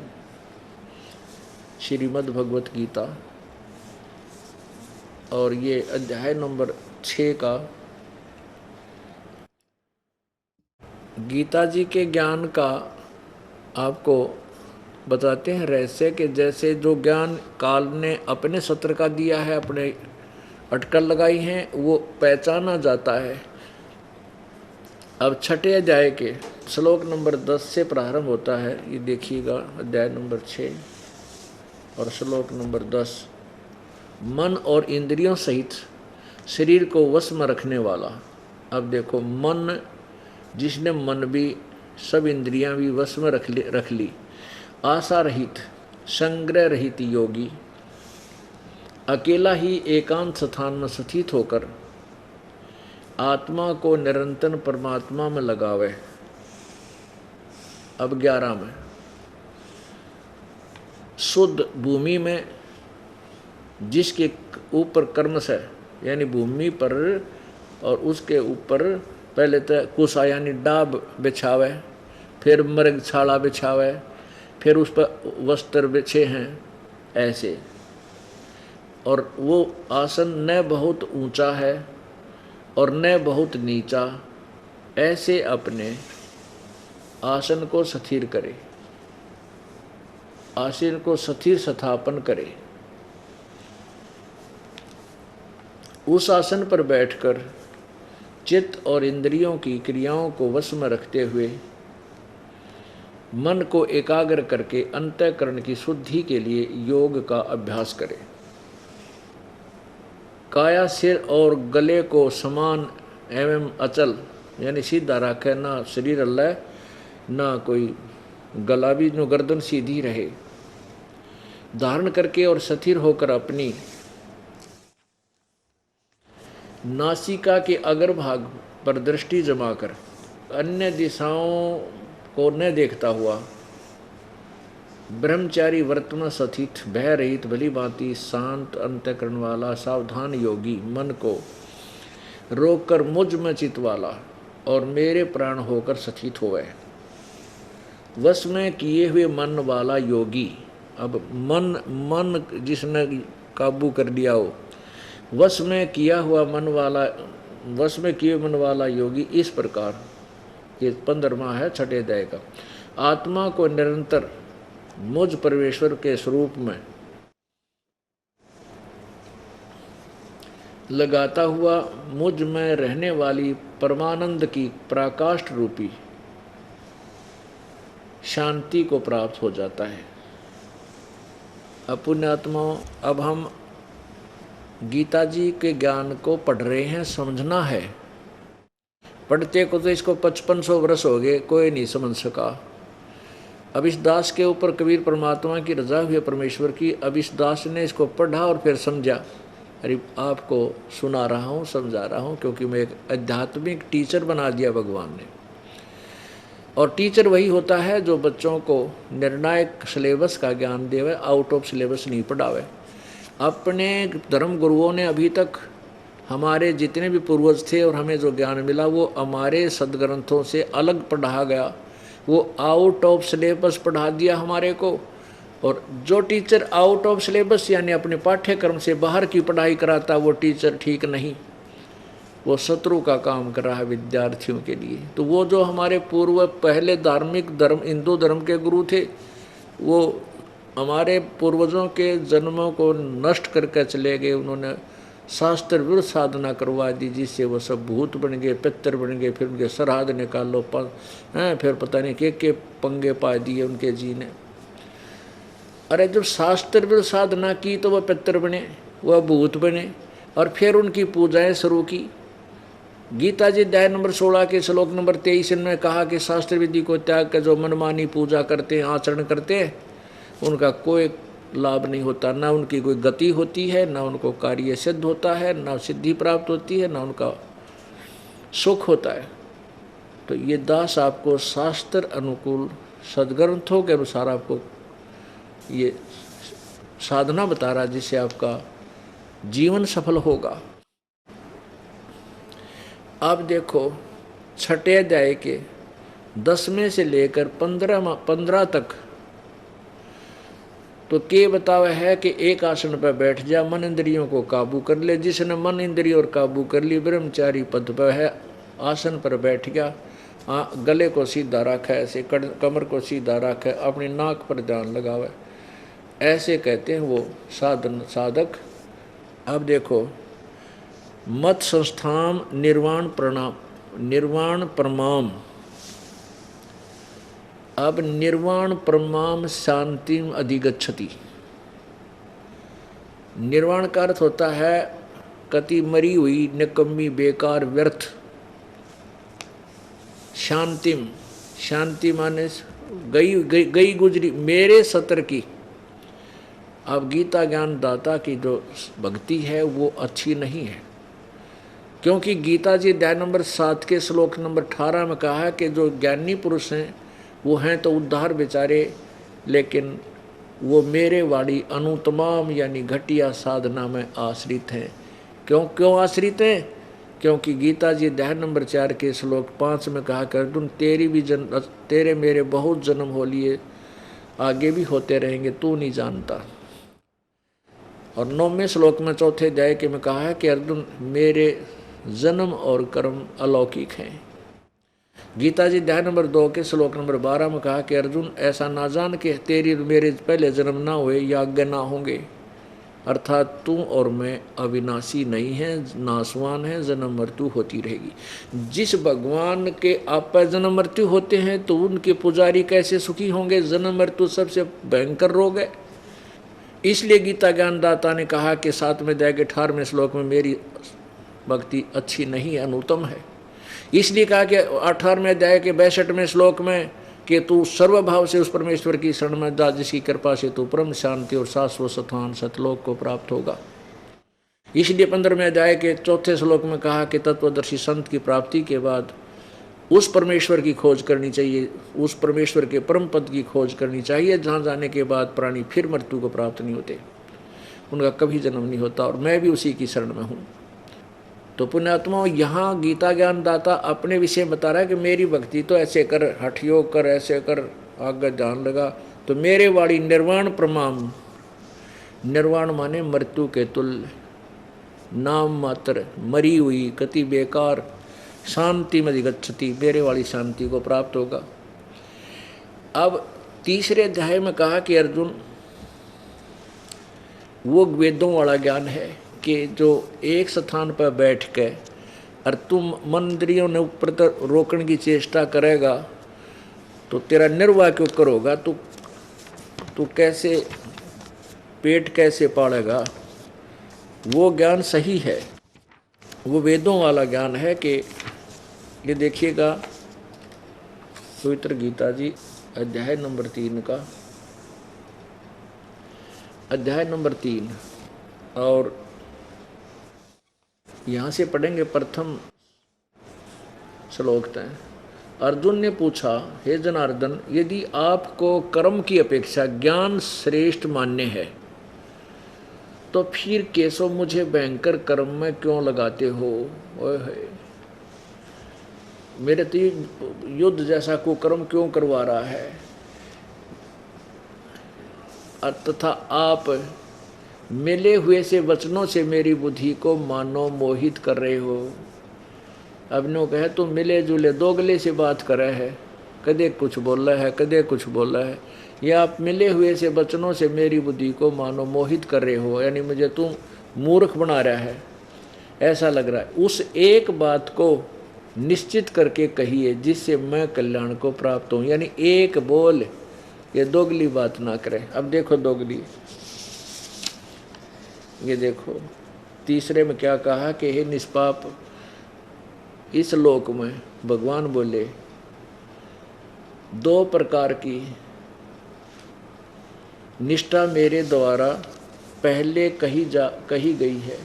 श्रीमद् भगवत गीता, और ये अध्याय नंबर 6 का गीता जी के ज्ञान का आपको बताते हैं रहस्य के। जैसे जो ज्ञान काल ने अपने सत्र का दिया है, अपने अटकल लगाई हैं, वो पहचाना जाता है। अब छठे अध्याय के श्लोक नंबर 10 से प्रारंभ होता है। ये देखिएगा, अध्याय नंबर 6। और श्लोक नंबर 10, मन और इंद्रियों सहित शरीर को वश में रखने वाला। अब देखो, मन, जिसने मन भी, सब इंद्रियां भी वश में रख ली, आशा रहित, संग्रह रहित योगी अकेला ही एकांत स्थान में स्थित होकर आत्मा को निरंतर परमात्मा में लगावे। अब 11 में, शुद्ध भूमि में जिसके ऊपर कर्म से, यानी भूमि पर और उसके ऊपर पहले तो कुशा यानी डाब बिछावे, फिर मृगशाला बिछावे, फिर उस पर वस्त्र बिछे हैं ऐसे, और वो आसन न बहुत ऊंचा है और न बहुत नीचा, ऐसे अपने आसन को स्थिर करे, आसन को स्थिर स्थापन करे। उस आसन पर बैठकर चित्त और इंद्रियों की क्रियाओं को वश में रखते हुए मन को एकाग्र करके अंतःकरण की शुद्धि के लिए योग का अभ्यास करें। काया, सिर और गले को समान एवं अचल यानी सीधा रखे, ना शरीर हल्ला ना कोई गला भी, जो गर्दन सीधी रहे, धारण करके और स्थिर होकर अपनी नासिका के अग्रभाग पर दृष्टि जमाकर अन्य दिशाओं को न देखता हुआ ब्रह्मचारी व्रत में स्थित, भय रहित, भली भांति शांत अंतःकरण वाला सावधान योगी मन को रोककर मुझ में चित वाला और मेरे प्राण होकर स्थित होवे। वश में किए हुए मन वाला योगी, अब मन जिसने काबू कर लिया हो, वश में किया हुआ मन वाला, वश में किए मन वाला योगी इस प्रकार, ये 15वां है 6ठे अध्याय का, आत्मा को निरंतर मुझ परमेश्वर के स्वरूप में लगाता हुआ मुझ में रहने वाली परमानंद की प्रकाष्ठ रूपी शांति को प्राप्त हो जाता है। अब पुण्यात्माओं, अब हम गीता जी के ज्ञान को पढ़ रहे हैं, समझना है। पढ़ते को तो इसको 5500 वर्ष हो गए, कोई नहीं समझ सका। अब इस दास के ऊपर कबीर परमात्मा की रजा हुई, परमेश्वर की। अब इस दास ने इसको पढ़ा और फिर समझा। अरे आपको सुना रहा हूँ, समझा रहा हूँ, क्योंकि मैं एक आध्यात्मिक टीचर बना दिया भगवान ने। और टीचर वही होता है जो बच्चों को निर्णायक सिलेबस का ज्ञान देवे, आउट ऑफ सिलेबस नहीं पढ़ावे। अपने धर्म गुरुओं ने अभी तक हमारे जितने भी पूर्वज थे और हमें जो ज्ञान मिला वो हमारे सदग्रंथों से अलग पढ़ा गया, वो आउट ऑफ सिलेबस पढ़ा दिया हमारे को। और जो टीचर आउट ऑफ सिलेबस यानी अपने पाठ्यक्रम से बाहर की पढ़ाई कराता, वो टीचर ठीक नहीं, वो शत्रु का काम कर रहा है विद्यार्थियों के लिए। तो वो जो हमारे पूर्व पहले धार्मिक धर्म, हिंदू धर्म के गुरु थे, वो हमारे पूर्वजों के जन्मों को नष्ट करके चले गए। उन्होंने शास्त्र विरुद्ध साधना करवा दी, जिससे वो सब भूत बन गए, पितर बन गए, फिर उनके श्राद्ध निकालो, फिर पता नहीं के पंगे पा दिए उनके जी ने। अरे जब शास्त्र विरुद्ध साधना की तो वह पितर बने, वह भूत बने, और फिर उनकी पूजाएं शुरू की। गीता जी अध्याय नंबर 16 के श्लोक नंबर 23 में कहा कि शास्त्र विधि को त्याग कर जो मनमानी पूजा करते हैं, आचरण करते हैं, उनका कोई लाभ नहीं होता, ना उनकी कोई गति होती है, ना उनको कार्य सिद्ध होता है, ना सिद्धि प्राप्त होती है, ना उनका सुख होता है। तो ये दास आपको शास्त्र अनुकूल सदग्रंथों के अनुसार आपको ये साधना बता रहा है, जिससे आपका जीवन सफल होगा। अब देखो 6ठे अध्याय के 10वें से लेकर 15 तक तो के बतावा है कि एक आसन पर बैठ जा, मन इंद्रियों को काबू कर ले। जिसने मन इंद्रियों और काबू कर ली, ब्रह्मचारी पद पर है, आसन पर बैठ गया, गले को सीधा रखा है, ऐसे कमर को सीधा रखा है, अपनी नाक पर ध्यान लगावे, ऐसे कहते हैं वो साधक। अब देखो, मत संस्थान निर्वाण परमाम। अब निर्वाण परमाम शांतिम अधिगच्छति। निर्वाण का अर्थ होता है कति मरी हुई, निकम्मी, बेकार, व्यर्थ। शांतिम, शांति माने गई गुजरी मेरे सत्र की। अब गीता ज्ञान दाता की जो भक्ति है वो अच्छी नहीं है, क्योंकि गीता जी अध्याय नंबर 7 के श्लोक नंबर 18 में कहा है कि जो ज्ञानी पुरुष हैं वो हैं तो उद्धार बेचारे, लेकिन वो मेरे वाली अनुतमाम यानी घटिया साधना में आश्रित हैं। क्यों आश्रित हैं? क्योंकि गीता जी अध्याय नंबर 4 के श्लोक 5 में कहा कर तुम तेरे मेरे बहुत जन्म हो लिए, आगे भी होते रहेंगे, तू नहीं जानता। और 9वें श्लोक में 4थे अध्याय के में कहा है कि अर्जुन मेरे जन्म और कर्म अलौकिक हैं। गीता जी अध्याय नंबर 2 के श्लोक नंबर 12 में कहा कि अर्जुन ऐसा ना जान के तेरी मेरे पहले जन्म ना हुए या आगे ना होंगे, अर्थात तू और मैं अविनाशी नहीं है, नासवान है, जन्म मृत्यु होती रहेगी। जिस भगवान के आप पर जन्म मृत्यु होते हैं तो उनके पुजारी कैसे सुखी होंगे? जन्म मृत्यु सबसे भयंकर रोग है। इसलिए गीता ज्ञानदाता ने कहा कि 7वें अध्याय के 18वें श्लोक में मेरी भक्ति अच्छी नहीं, अनुत्तम है। इसलिए कहा कि 18वें अध्याय के 62वें श्लोक में कि तू सर्वभाव से उस परमेश्वर की शरण में जा जिसकी कृपा से तू परम शांति और शाश्वत स्थान सतलोक को प्राप्त होगा। इसलिए 15वें अध्याय के 4थे श्लोक में कहा कि तत्वदर्शी संत की प्राप्ति के बाद उस परमेश्वर की खोज करनी चाहिए, उस परमेश्वर के परम पद की खोज करनी चाहिए जहाँ जाने के बाद प्राणी फिर मृत्यु को प्राप्त नहीं होते, उनका कभी जन्म नहीं होता। और मैं भी उसी की शरण में हूँ। तो पुण्यात्मा यहाँ गीता ज्ञान दाता अपने विषय बता रहा है कि मेरी भक्ति तो ऐसे कर, हठ योग कर, ऐसे कर, आगे ध्यान लगा तो मेरे वाली निर्वाण प्रमाम। निर्वाण माने मृत्यु के तुल्य, नाम मात्र, मरी हुई, कति बेकार, शांति में गच्छति, मेरे वाली शांति को प्राप्त होगा। अब 3रे अध्याय में कहा कि अर्जुन वो वेदों वाला ज्ञान है कि जो एक स्थान पर बैठ के और तुम मंदिरों ने ऊपर तक रोकने की चेष्टा करेगा तो तेरा निर्वाह क्यों करोगा? तू कैसे पेट कैसे पालेगा? वो ज्ञान सही है, वो वेदों वाला ज्ञान है। कि ये देखिएगा पवित्र गीता जी अध्याय नंबर 3 का, अध्याय नंबर 3 और यहाँ से पढ़ेंगे प्रथम श्लोक तक। अर्जुन ने पूछा, हे जनार्दन, यदि आपको कर्म की अपेक्षा ज्ञान श्रेष्ठ मान्य है तो फिर केशव मुझे भयंकर कर्म में क्यों लगाते हो? ओए मेरे तो युद्ध जैसा कुकर्म क्यों करवा रहा है? तथा आप मिले हुए से वचनों से मेरी बुद्धि को मानो मोहित कर रहे हो। अब नो कहे तुम मिले जुले दोगले से बात कर रहे है, कदे कुछ बोल रहा है, कदे कुछ बोल रहा है। या आप मिले हुए से वचनों से मेरी बुद्धि को मानो मोहित कर रहे हो, यानी मुझे तुम मूर्ख बना रहा है, ऐसा लग रहा है। उस एक बात को निश्चित करके कहिए जिससे मैं कल्याण को प्राप्त हूँ। यानी एक बोल, ये दोगली बात ना करें। अब देखो दोगली, ये देखो 3रे में क्या कहा कि हे निष्पाप, इस लोक में भगवान बोले 2 प्रकार की निष्ठा मेरे द्वारा पहले कही गई है।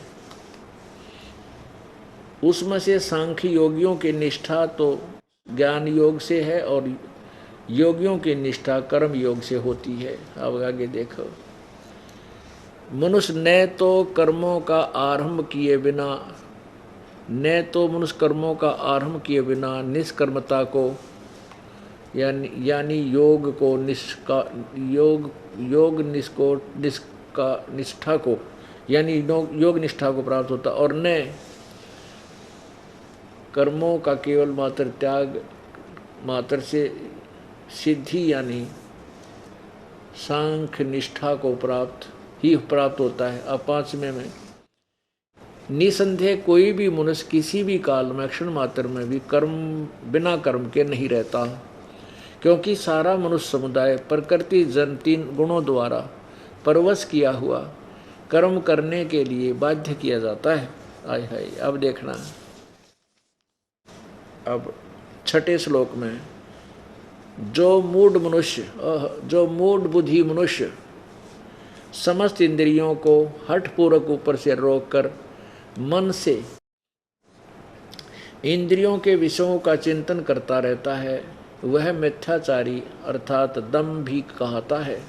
उसमें से सांख्य योगियों की निष्ठा तो ज्ञान योग से है और योगियों की निष्ठा कर्म योग से होती है। अब आगे देखो, मनुष्य न तो कर्मों का आरंभ किए बिना, न तो मनुष्य कर्मों का आरंभ किए बिना निष्कर्मता को यानी योग को निष्ठा को यानी योग निष्ठा को प्राप्त होता, और न कर्मों का केवल मात्र त्याग मात्र से सिद्धि यानी सांख्य निष्ठा को प्राप्त होता है। अब 5वें में निसंदेह कोई भी मनुष्य किसी भी काल में क्षण मात्र में भी बिना कर्म के नहीं रहता, क्योंकि सारा मनुष्य समुदाय प्रकृति जन 3 गुणों द्वारा परवश किया हुआ कर्म करने के लिए बाध्य किया जाता है। आय हाय, अब देखना, अब छठे श्लोक में, जो मूढ़ बुद्धि मनुष्य समस्त इंद्रियों को हठपूर्वक ऊपर से रोककर मन से इंद्रियों के विषयों का चिंतन करता रहता है, वह मिथ्याचारी अर्थात दम भी कहता है।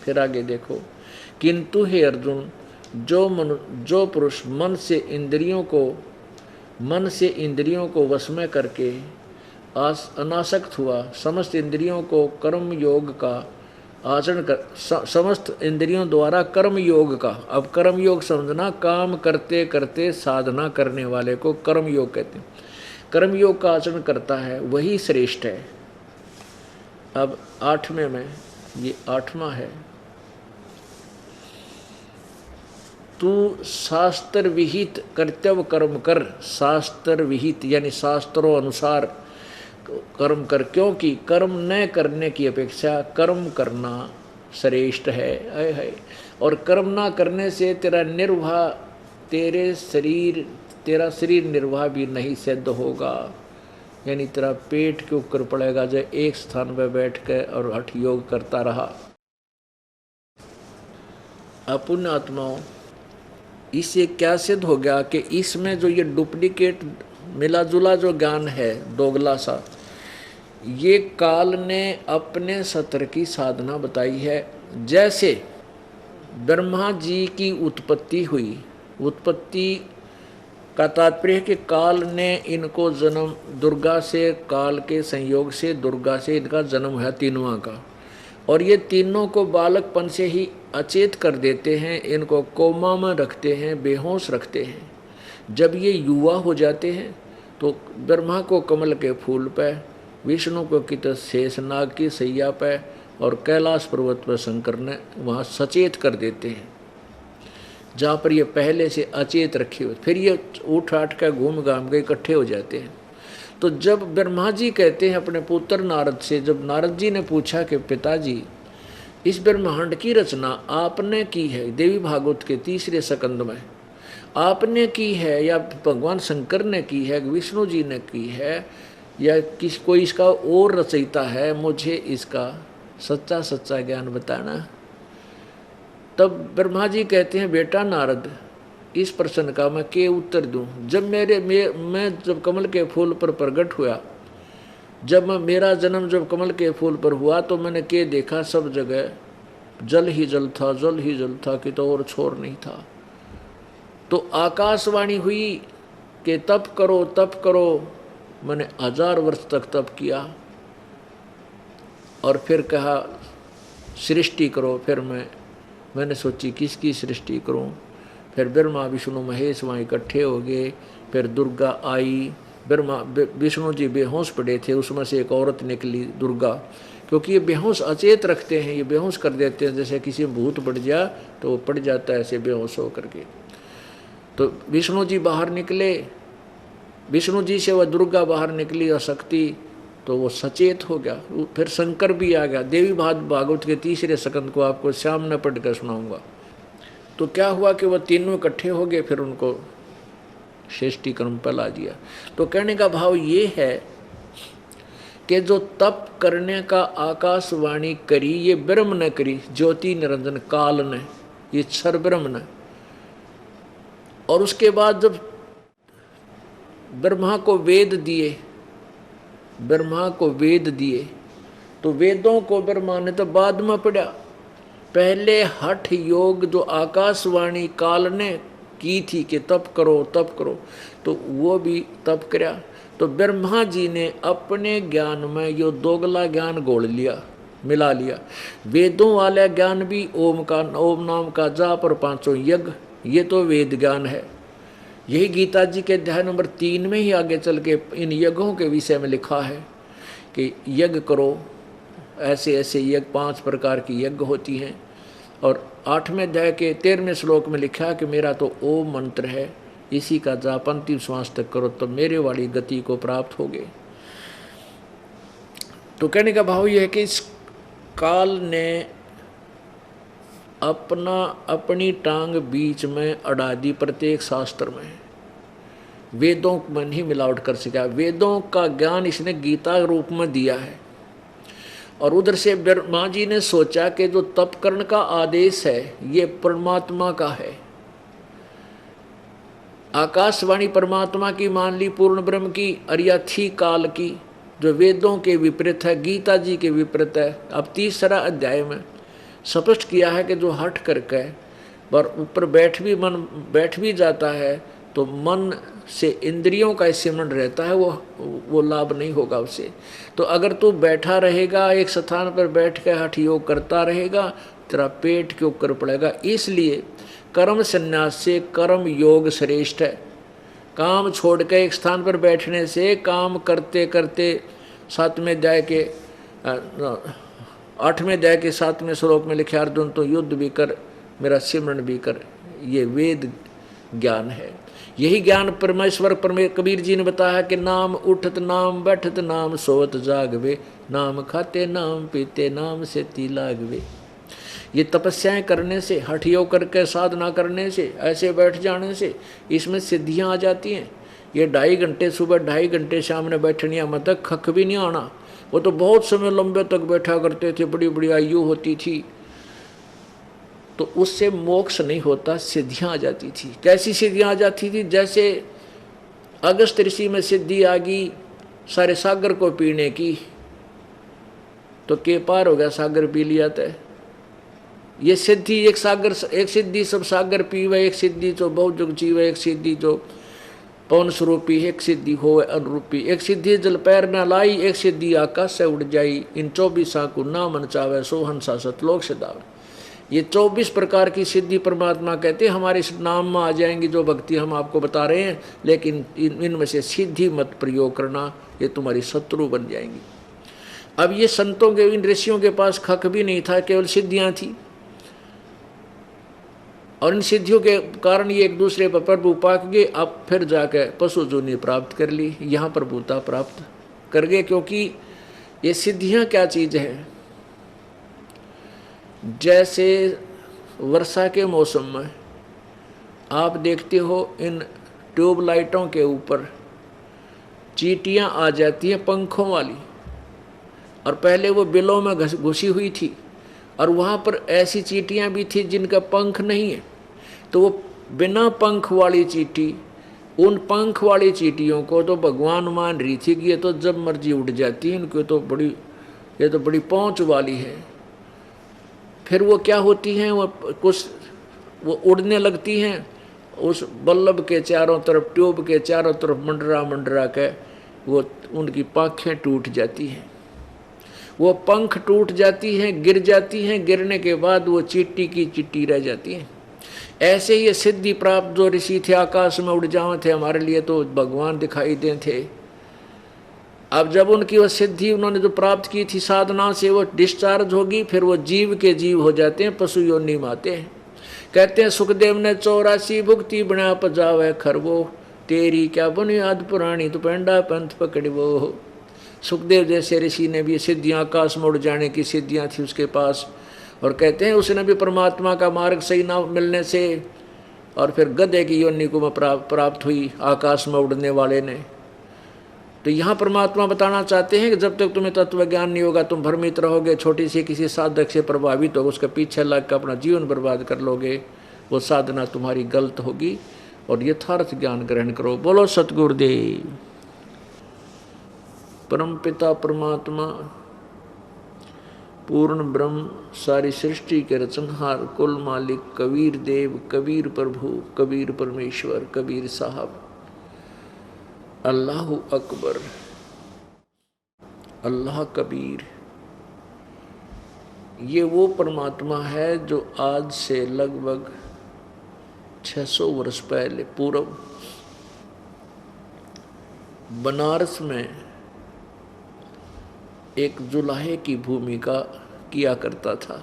फिर आगे देखो, किंतु हे अर्जुन, जो पुरुष मन से इंद्रियों को वश में करके अनासक्त हुआ, समस्त इंद्रियों को कर्म योग का आचरण कर, समस्त इंद्रियों द्वारा कर्म योग का, अब कर्म योग समझना, काम करते करते साधना करने वाले को कर्म योग कहते हैं, कर्म योग का आचरण करता है, वही श्रेष्ठ है। अब 8वें में, ये 8वां है, तू शास्त्र विहित कर्तव्य कर्म कर, शास्त्र विहित यानी शास्त्रों अनुसार कर्म कर, क्योंकि कर्म न करने की अपेक्षा कर्म करना श्रेष्ठ है। और कर्म ना करने से तेरा शरीर निर्वाह भी नहीं सिद्ध होगा, यानी तेरा पेट के ऊपर पड़ेगा जो एक स्थान पर बैठ कर और हठ योग करता रहा। अपुण्य आत्माओं, इससे क्या सिद्ध हो गया कि इसमें जो ये डुप्लीकेट मिला जुला जो ज्ञान है, दोगला सा, ये काल ने अपने सत्र की साधना बताई है। जैसे ब्रह्मा जी की उत्पत्ति हुई, उत्पत्ति का तात्पर्य है कि काल ने इनको जन्म, दुर्गा से, काल के संयोग से दुर्गा से इनका जन्म है तीनों का, और ये तीनों को बालकपन से ही अचेत कर देते हैं, इनको कोमा में रखते हैं, बेहोश रखते हैं। जब ये युवा हो जाते हैं तो ब्रह्मा को कमल के फूल पे, विष्णु को कित शेषनाग की सैया पे, और कैलाश पर्वत पर शंकर ने वहाँ सचेत कर देते हैं, जहाँ पर ये पहले से अचेत रखे हुए, फिर ये उठ आठ कर घूम घाम के इकट्ठे हो जाते हैं। तो जब ब्रह्मा जी कहते हैं अपने पुत्र नारद से, जब नारद जी ने पूछा कि पिताजी, इस ब्रह्मांड की रचना आपने की है, देवी भागवत के 3रे स्कंद में आपने की है, या भगवान शंकर ने की है, विष्णु जी ने की है, या कोई इसका और रचयिता है, मुझे इसका सच्चा ज्ञान बताना। तब ब्रह्मा जी कहते हैं, बेटा नारद, इस प्रश्न का मैं क्या उत्तर दूं? जब मैं जब कमल के फूल पर प्रकट हुआ, जब मेरा जन्म जब कमल के फूल पर हुआ, तो मैंने क्या देखा? सब जगह जल ही जल था, जल ही जल था, कि तो और छोर नहीं था। तो आकाशवाणी हुई कि तप करो, तप करो। मैंने 1000 वर्ष तक तप किया, और फिर कहा सृष्टि करो। फिर मैंने सोची किसकी सृष्टि करूं? फिर ब्रह्मा विष्णु महेश वहाँ इकट्ठे हो गए। फिर दुर्गा आई, विष्णु जी बेहोश पड़े थे, उसमें से एक औरत निकली दुर्गा, क्योंकि ये बेहोश अचेत रखते हैं, ये बेहोश कर देते हैं, जैसे किसी भूत पड़ जा तो वो पड़ जाता है ऐसे बेहोश होकर के। तो विष्णु जी बाहर निकले, विष्णु जी से वह दुर्गा बाहर निकली और शक्ति, तो वो सचेत हो गया। फिर शंकर भी आ गया। देवी भागवत के 3रे स्कंद को आपको सामने पढ़ कर सुनाऊंगा। तो क्या हुआ कि वह तीनों इकट्ठे हो गए, फिर उनको श्रेष्ठी कर्म पर ला दिया। तो कहने का भाव ये है कि जो तप करने का आकाशवाणी करी, ये ब्रह्म ने करी, ज्योति निरंजन काल ने, ये क्षर ब्रह्म ने। और उसके बाद जब ब्रह्मा को वेद दिए, तो वेदों को ब्रह्मा ने तो बाद में पढ़ा। पहले हठ योग जो आकाशवाणी काल ने की थी कि तप करो, तो वो भी तप कराया। तो ब्रह्मा जी ने अपने ज्ञान में यो दोगला ज्ञान घोल लिया, मिला लिया। वेदों वाला ज्ञान भी ओम नाम का जाप और 5 यज्ञ, ये तो वेद ज्ञान है। यही गीता जी के अध्याय नंबर 3 में ही आगे चल के इन यज्ञों के विषय में लिखा है कि यज्ञ करो, ऐसे ऐसे यज्ञ, 5 प्रकार की यज्ञ होती हैं। और 8वें अध्याय के 13वें श्लोक में लिखा कि मेरा तो ओम मंत्र है, इसी का जाप अंतिम श्वास तक करो तो मेरे वाली गति को प्राप्त होगे। तो कहने का भाव यह है कि इस काल ने अपनी टांग बीच में अड़ा दी प्रत्येक शास्त्र में। वेदों में नहीं मिलावट कर सका, वेदों का ज्ञान इसने गीता रूप में दिया है। और उधर से ब्रह्मा जी ने सोचा कि जो तप करने का आदेश है ये परमात्मा का है। आकाशवाणी परमात्मा की मान ली, पूर्ण ब्रह्म की, और या थी काल की, जो वेदों के विपरीत है, गीता जी के विपरीत है। अब तीसरा अध्याय में स्पष्ट किया है कि जो हट करके पर ऊपर बैठ भी जाता है तो मन से इंद्रियों का सिमरण रहता है, वो लाभ नहीं होगा उसे। तो अगर तू बैठा रहेगा, एक स्थान पर बैठ कर हठ योग करता रहेगा, तेरा पेट के ऊपर पड़ेगा। इसलिए कर्म संन्यास से कर्म योग श्रेष्ठ है। काम छोड़ के एक स्थान पर बैठने से काम करते करते 7वें अध्याय के 8वें अध्याय के 7वें श्लोक में लिखे, अर्जुन तो युद्ध भी कर, मेरा सिमरण भी कर। ये वेद ज्ञान है। यही ज्ञान परमेश्वर कबीर जी ने बताया कि नाम उठत नाम बैठत नाम सोवत जागवे, नाम खाते नाम पीते नाम से ती लागवे। ये तपस्याएं करने से, हठ योग करके साधना करने से, ऐसे बैठ जाने से इसमें सिद्धियां आ जाती हैं। ये 2.5 घंटे सुबह 2.5 घंटे शाम ने बैठनिया मत तक खक भी नहीं आना। वो तो बहुत समय लंबे तक बैठा करते थे, बड़ी बड़ी आयु होती थी, तो उससे मोक्ष नहीं होता, सिद्धियां आ जाती थी। कैसी सिद्धियां आ जाती थी? जैसे अगस्त ऋषि में सिद्धि आ गई सारे सागर को पीने की, तो के पार हो गया, सागर पी लिया था। ये सिद्धि एक सागर, एक सिद्धि सब सागर पीवे, एक सिद्धि जो बहुत जुग जीवे, एक सिद्धि जो पवन स्वरूपी, एक सिद्धि हो अनुरूपी, एक सिद्धि जल पैर न लाई, एक सिद्धि आकाश से उड़ जाई, इन 24 को ना मन चावे, सो हंसा सतलोक से दावे। ये 24 प्रकार की सिद्धि परमात्मा कहते हैं हमारे इस नाम में आ जाएंगी, जो भक्ति हम आपको बता रहे हैं। लेकिन इनमें से सिद्धि मत प्रयोग करना, ये तुम्हारी शत्रु बन जाएंगी। अब ये संतों के, इन ऋषियों के पास खक भी नहीं था, केवल सिद्धियां थी। और इन सिद्धियों के कारण ये एक दूसरे पर प्रभु पाक गए। अब फिर जाकर पशु जोनि प्राप्त कर ली, यहाँ प्रभुता प्राप्त कर गए। क्योंकि ये सिद्धियाँ क्या चीज़ है? जैसे वर्षा के मौसम में आप देखते हो इन ट्यूबलाइटों के ऊपर चींटियाँ आ जाती हैं पंखों वाली, और पहले वो बिलों में घुसी हुई थी, और वहाँ पर ऐसी चींटियाँ भी थी जिनका पंख नहीं है। तो वो बिना पंख वाली चींटी, उन पंख वाली चींटियों को तो भगवान मान रही थी कि ये तो जब मर्जी उड़ जाती है, इनको तो ये तो बड़ी पहुँच वाली है। फिर वो क्या होती हैं, वो उड़ने लगती हैं उस बल्लभ के चारों तरफ, ट्यूब के चारों तरफ मंडरा के वो उनकी पाखें टूट जाती हैं, वो पंख टूट जाती हैं, गिर जाती हैं। गिरने के बाद वो चींटी की चिट्टी रह जाती हैं। ऐसे ही ये सिद्धि प्राप्त जो ऋषि थे, आकाश में उड़ जावे थे, हमारे लिए तो भगवान दिखाई दे थे। अब जब उनकी वो सिद्धि उन्होंने जो प्राप्त की थी साधना से, वो डिस्चार्ज होगी, फिर वो जीव के जीव हो जाते हैं, पशु योनि में आते हैं। कहते हैं सुखदेव ने 84 भुक्ति बना पजावे खरवो, तेरी क्या बुनियाद पुरानी तो पेंडा पंथ पकड़वो। सुखदेव जैसे ऋषि ने भी सिद्धियाँ, आकाश में उड़ जाने की सिद्धियाँ थी उसके पास, और कहते हैं उसने भी परमात्मा का मार्ग सही ना मिलने से, और फिर गधे की योनि को प्राप्त हुई आकाश में उड़ने वाले ने। तो यहाँ परमात्मा बताना चाहते हैं कि जब तक तुम्हें तत्व ज्ञान नहीं होगा, तुम भ्रमित रहोगे, छोटी सी किसी साधक से प्रभावित हो, उसके पीछे लग कर अपना जीवन बर्बाद कर लोगे, वो साधना तुम्हारी गलत होगी। और यथार्थ ज्ञान ग्रहण करो। बोलो सतगुरुदेव। परम पिता परमात्मा, पूर्ण ब्रह्म, सारी सृष्टि के रचनहार, कुल मालिक, कबीर देव, कबीर प्रभु, कबीर परमेश्वर, कबीर साहब, अल्लाह अकबर, अल्लाह कबीर, ये वो परमात्मा है जो आज से लगभग 600 वर्ष पहले पूर्व बनारस में एक जुलाहे की भूमिका किया करता था,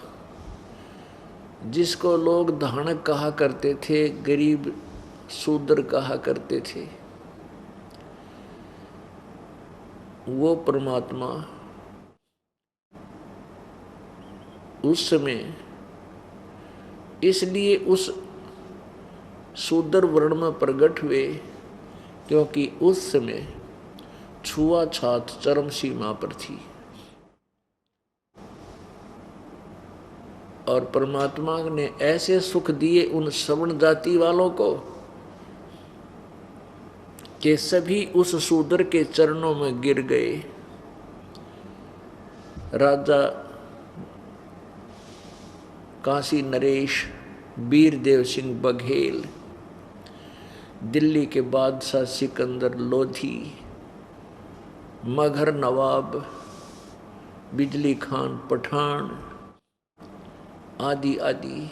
जिसको लोग धानक कहा करते थे, गरीब शूद्र कहा करते थे। वो परमात्मा उस समय इसलिए उस शूद्र वर्ण में प्रकट हुए, क्योंकि उस समय छुआछूत चरम सीमा पर थी। और परमात्मा ने ऐसे सुख दिए उन सवर्ण जाति वालों को कि सभी उस शूद्र के चरणों में गिर गए। राजा काशी नरेश, वीरदेव सिंह बघेल, दिल्ली के बादशाह सिकंदर लोधी, मगहर नवाब, बिजली खान पठान आदि आदि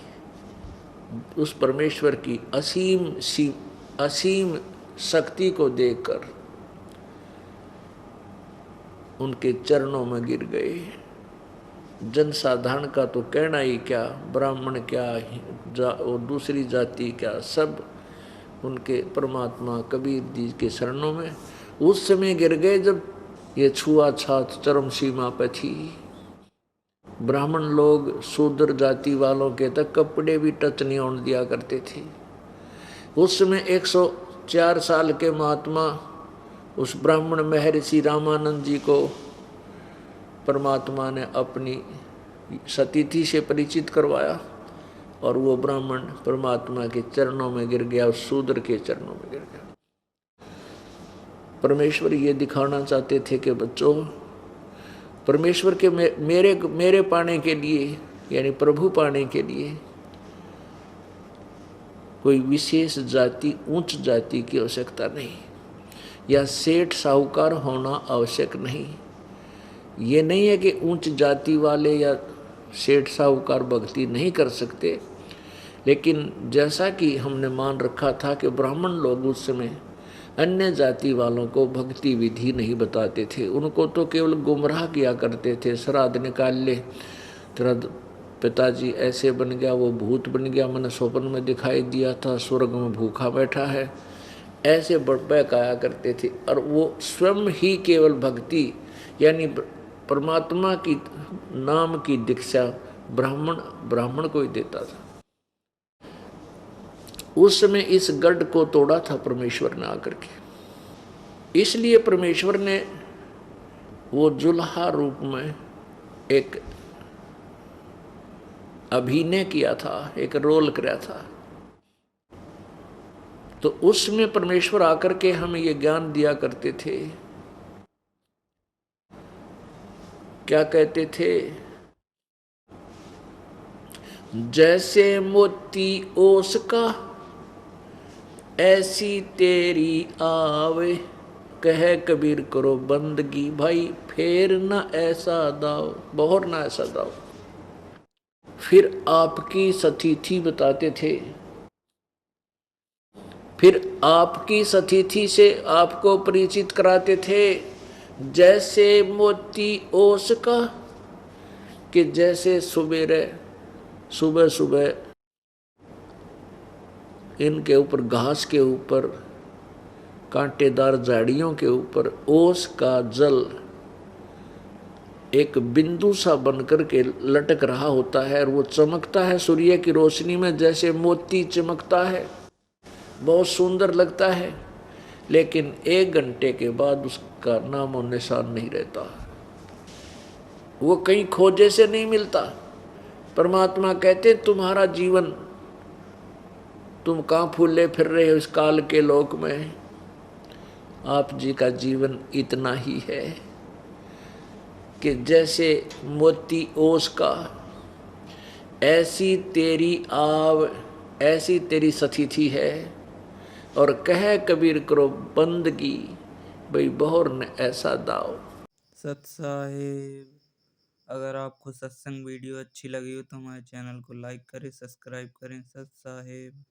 उस परमेश्वर की असीम शक्ति को देखकर उनके चरणों में गिर गए। जनसाधारण का तो कहना ही क्या, ब्राह्मण क्या और दूसरी जाति क्या, सब उनके परमात्मा कबीर जी के शरणों में उस समय गिर गए जब ये छुआछूत चरम सीमा पर थी। ब्राह्मण लोग शूद्र जाति वालों के तक कपड़े भी टच नहीं होने दिया करते थे। उस समय 104 साल के महात्मा उस ब्राह्मण महर्षि रामानंद जी को परमात्मा ने अपनी सतीथि से परिचित करवाया और वो ब्राह्मण परमात्मा के चरणों में गिर गया, उस शूद्र के चरणों में गिर गया। परमेश्वर ये दिखाना चाहते थे कि बच्चों, परमेश्वर के मेरे पाने के लिए, यानी प्रभु पाने के लिए कोई विशेष जाति, उच्च जाति की आवश्यकता नहीं, या सेठ साहूकार होना आवश्यक नहीं। ये नहीं है कि उच्च जाति वाले या सेठ साहूकार भक्ति नहीं कर सकते, लेकिन जैसा कि हमने मान रखा था कि ब्राह्मण लोग उस समय अन्य जाति वालों को भक्ति विधि नहीं बताते थे, उनको तो केवल गुमराह किया करते थे। श्राद्ध निकाल ले, तेरा पिताजी ऐसे बन गया, वो भूत बन गया, मैंने स्वप्न में दिखाई दिया था, स्वर्ग में भूखा बैठा है, ऐसे बहकाया करते थे। और वो स्वयं ही केवल भक्ति यानी परमात्मा की नाम की दीक्षा ब्राह्मण को ही देता था। उस समय इस गढ़ को तोड़ा था परमेश्वर ने आकर के। इसलिए परमेश्वर ने वो जुल्हा रूप में एक अभिनय किया था, एक रोल किया था। तो उसमें परमेश्वर आकर के हमें ये ज्ञान दिया करते थे। क्या कहते थे? जैसे मोती ओस का ऐसी तेरी आवे, कहे कबीर करो बंदगी भाई, फेर न ऐसा दाओ, बहुर न ऐसा दाओ। फिर आपकी सतिथि बताते थे, फिर आपकी सतिथि से आपको परिचित कराते थे। जैसे मोती ओस का, कि जैसे सुबह सुबह इनके ऊपर, घास के ऊपर, कांटेदार झाड़ियों के ऊपर ओस का जल एक बिंदु सा बनकर के लटक रहा होता है और वो चमकता है सूर्य की रोशनी में, जैसे मोती चमकता है, बहुत सुंदर लगता है। लेकिन 1 घंटे के बाद उसका नामो निशान नहीं रहता, वो कहीं खोजे से नहीं मिलता। परमात्मा कहते तुम्हारा जीवन, तुम कहाँ फूले फिर रहे हो इस काल के लोक में, आप जी का जीवन इतना ही है कि जैसे मोती ओस का, ऐसी तेरी आव, ऐसी तेरी सतिथि है। और कहे कबीर करो बंदगी भाई, बहुर ने ऐसा दाओ। सत साहेब, अगर आपको सत्संग वीडियो अच्छी लगी हो तो हमारे चैनल को लाइक करें, सब्सक्राइब करें। सत साहेब।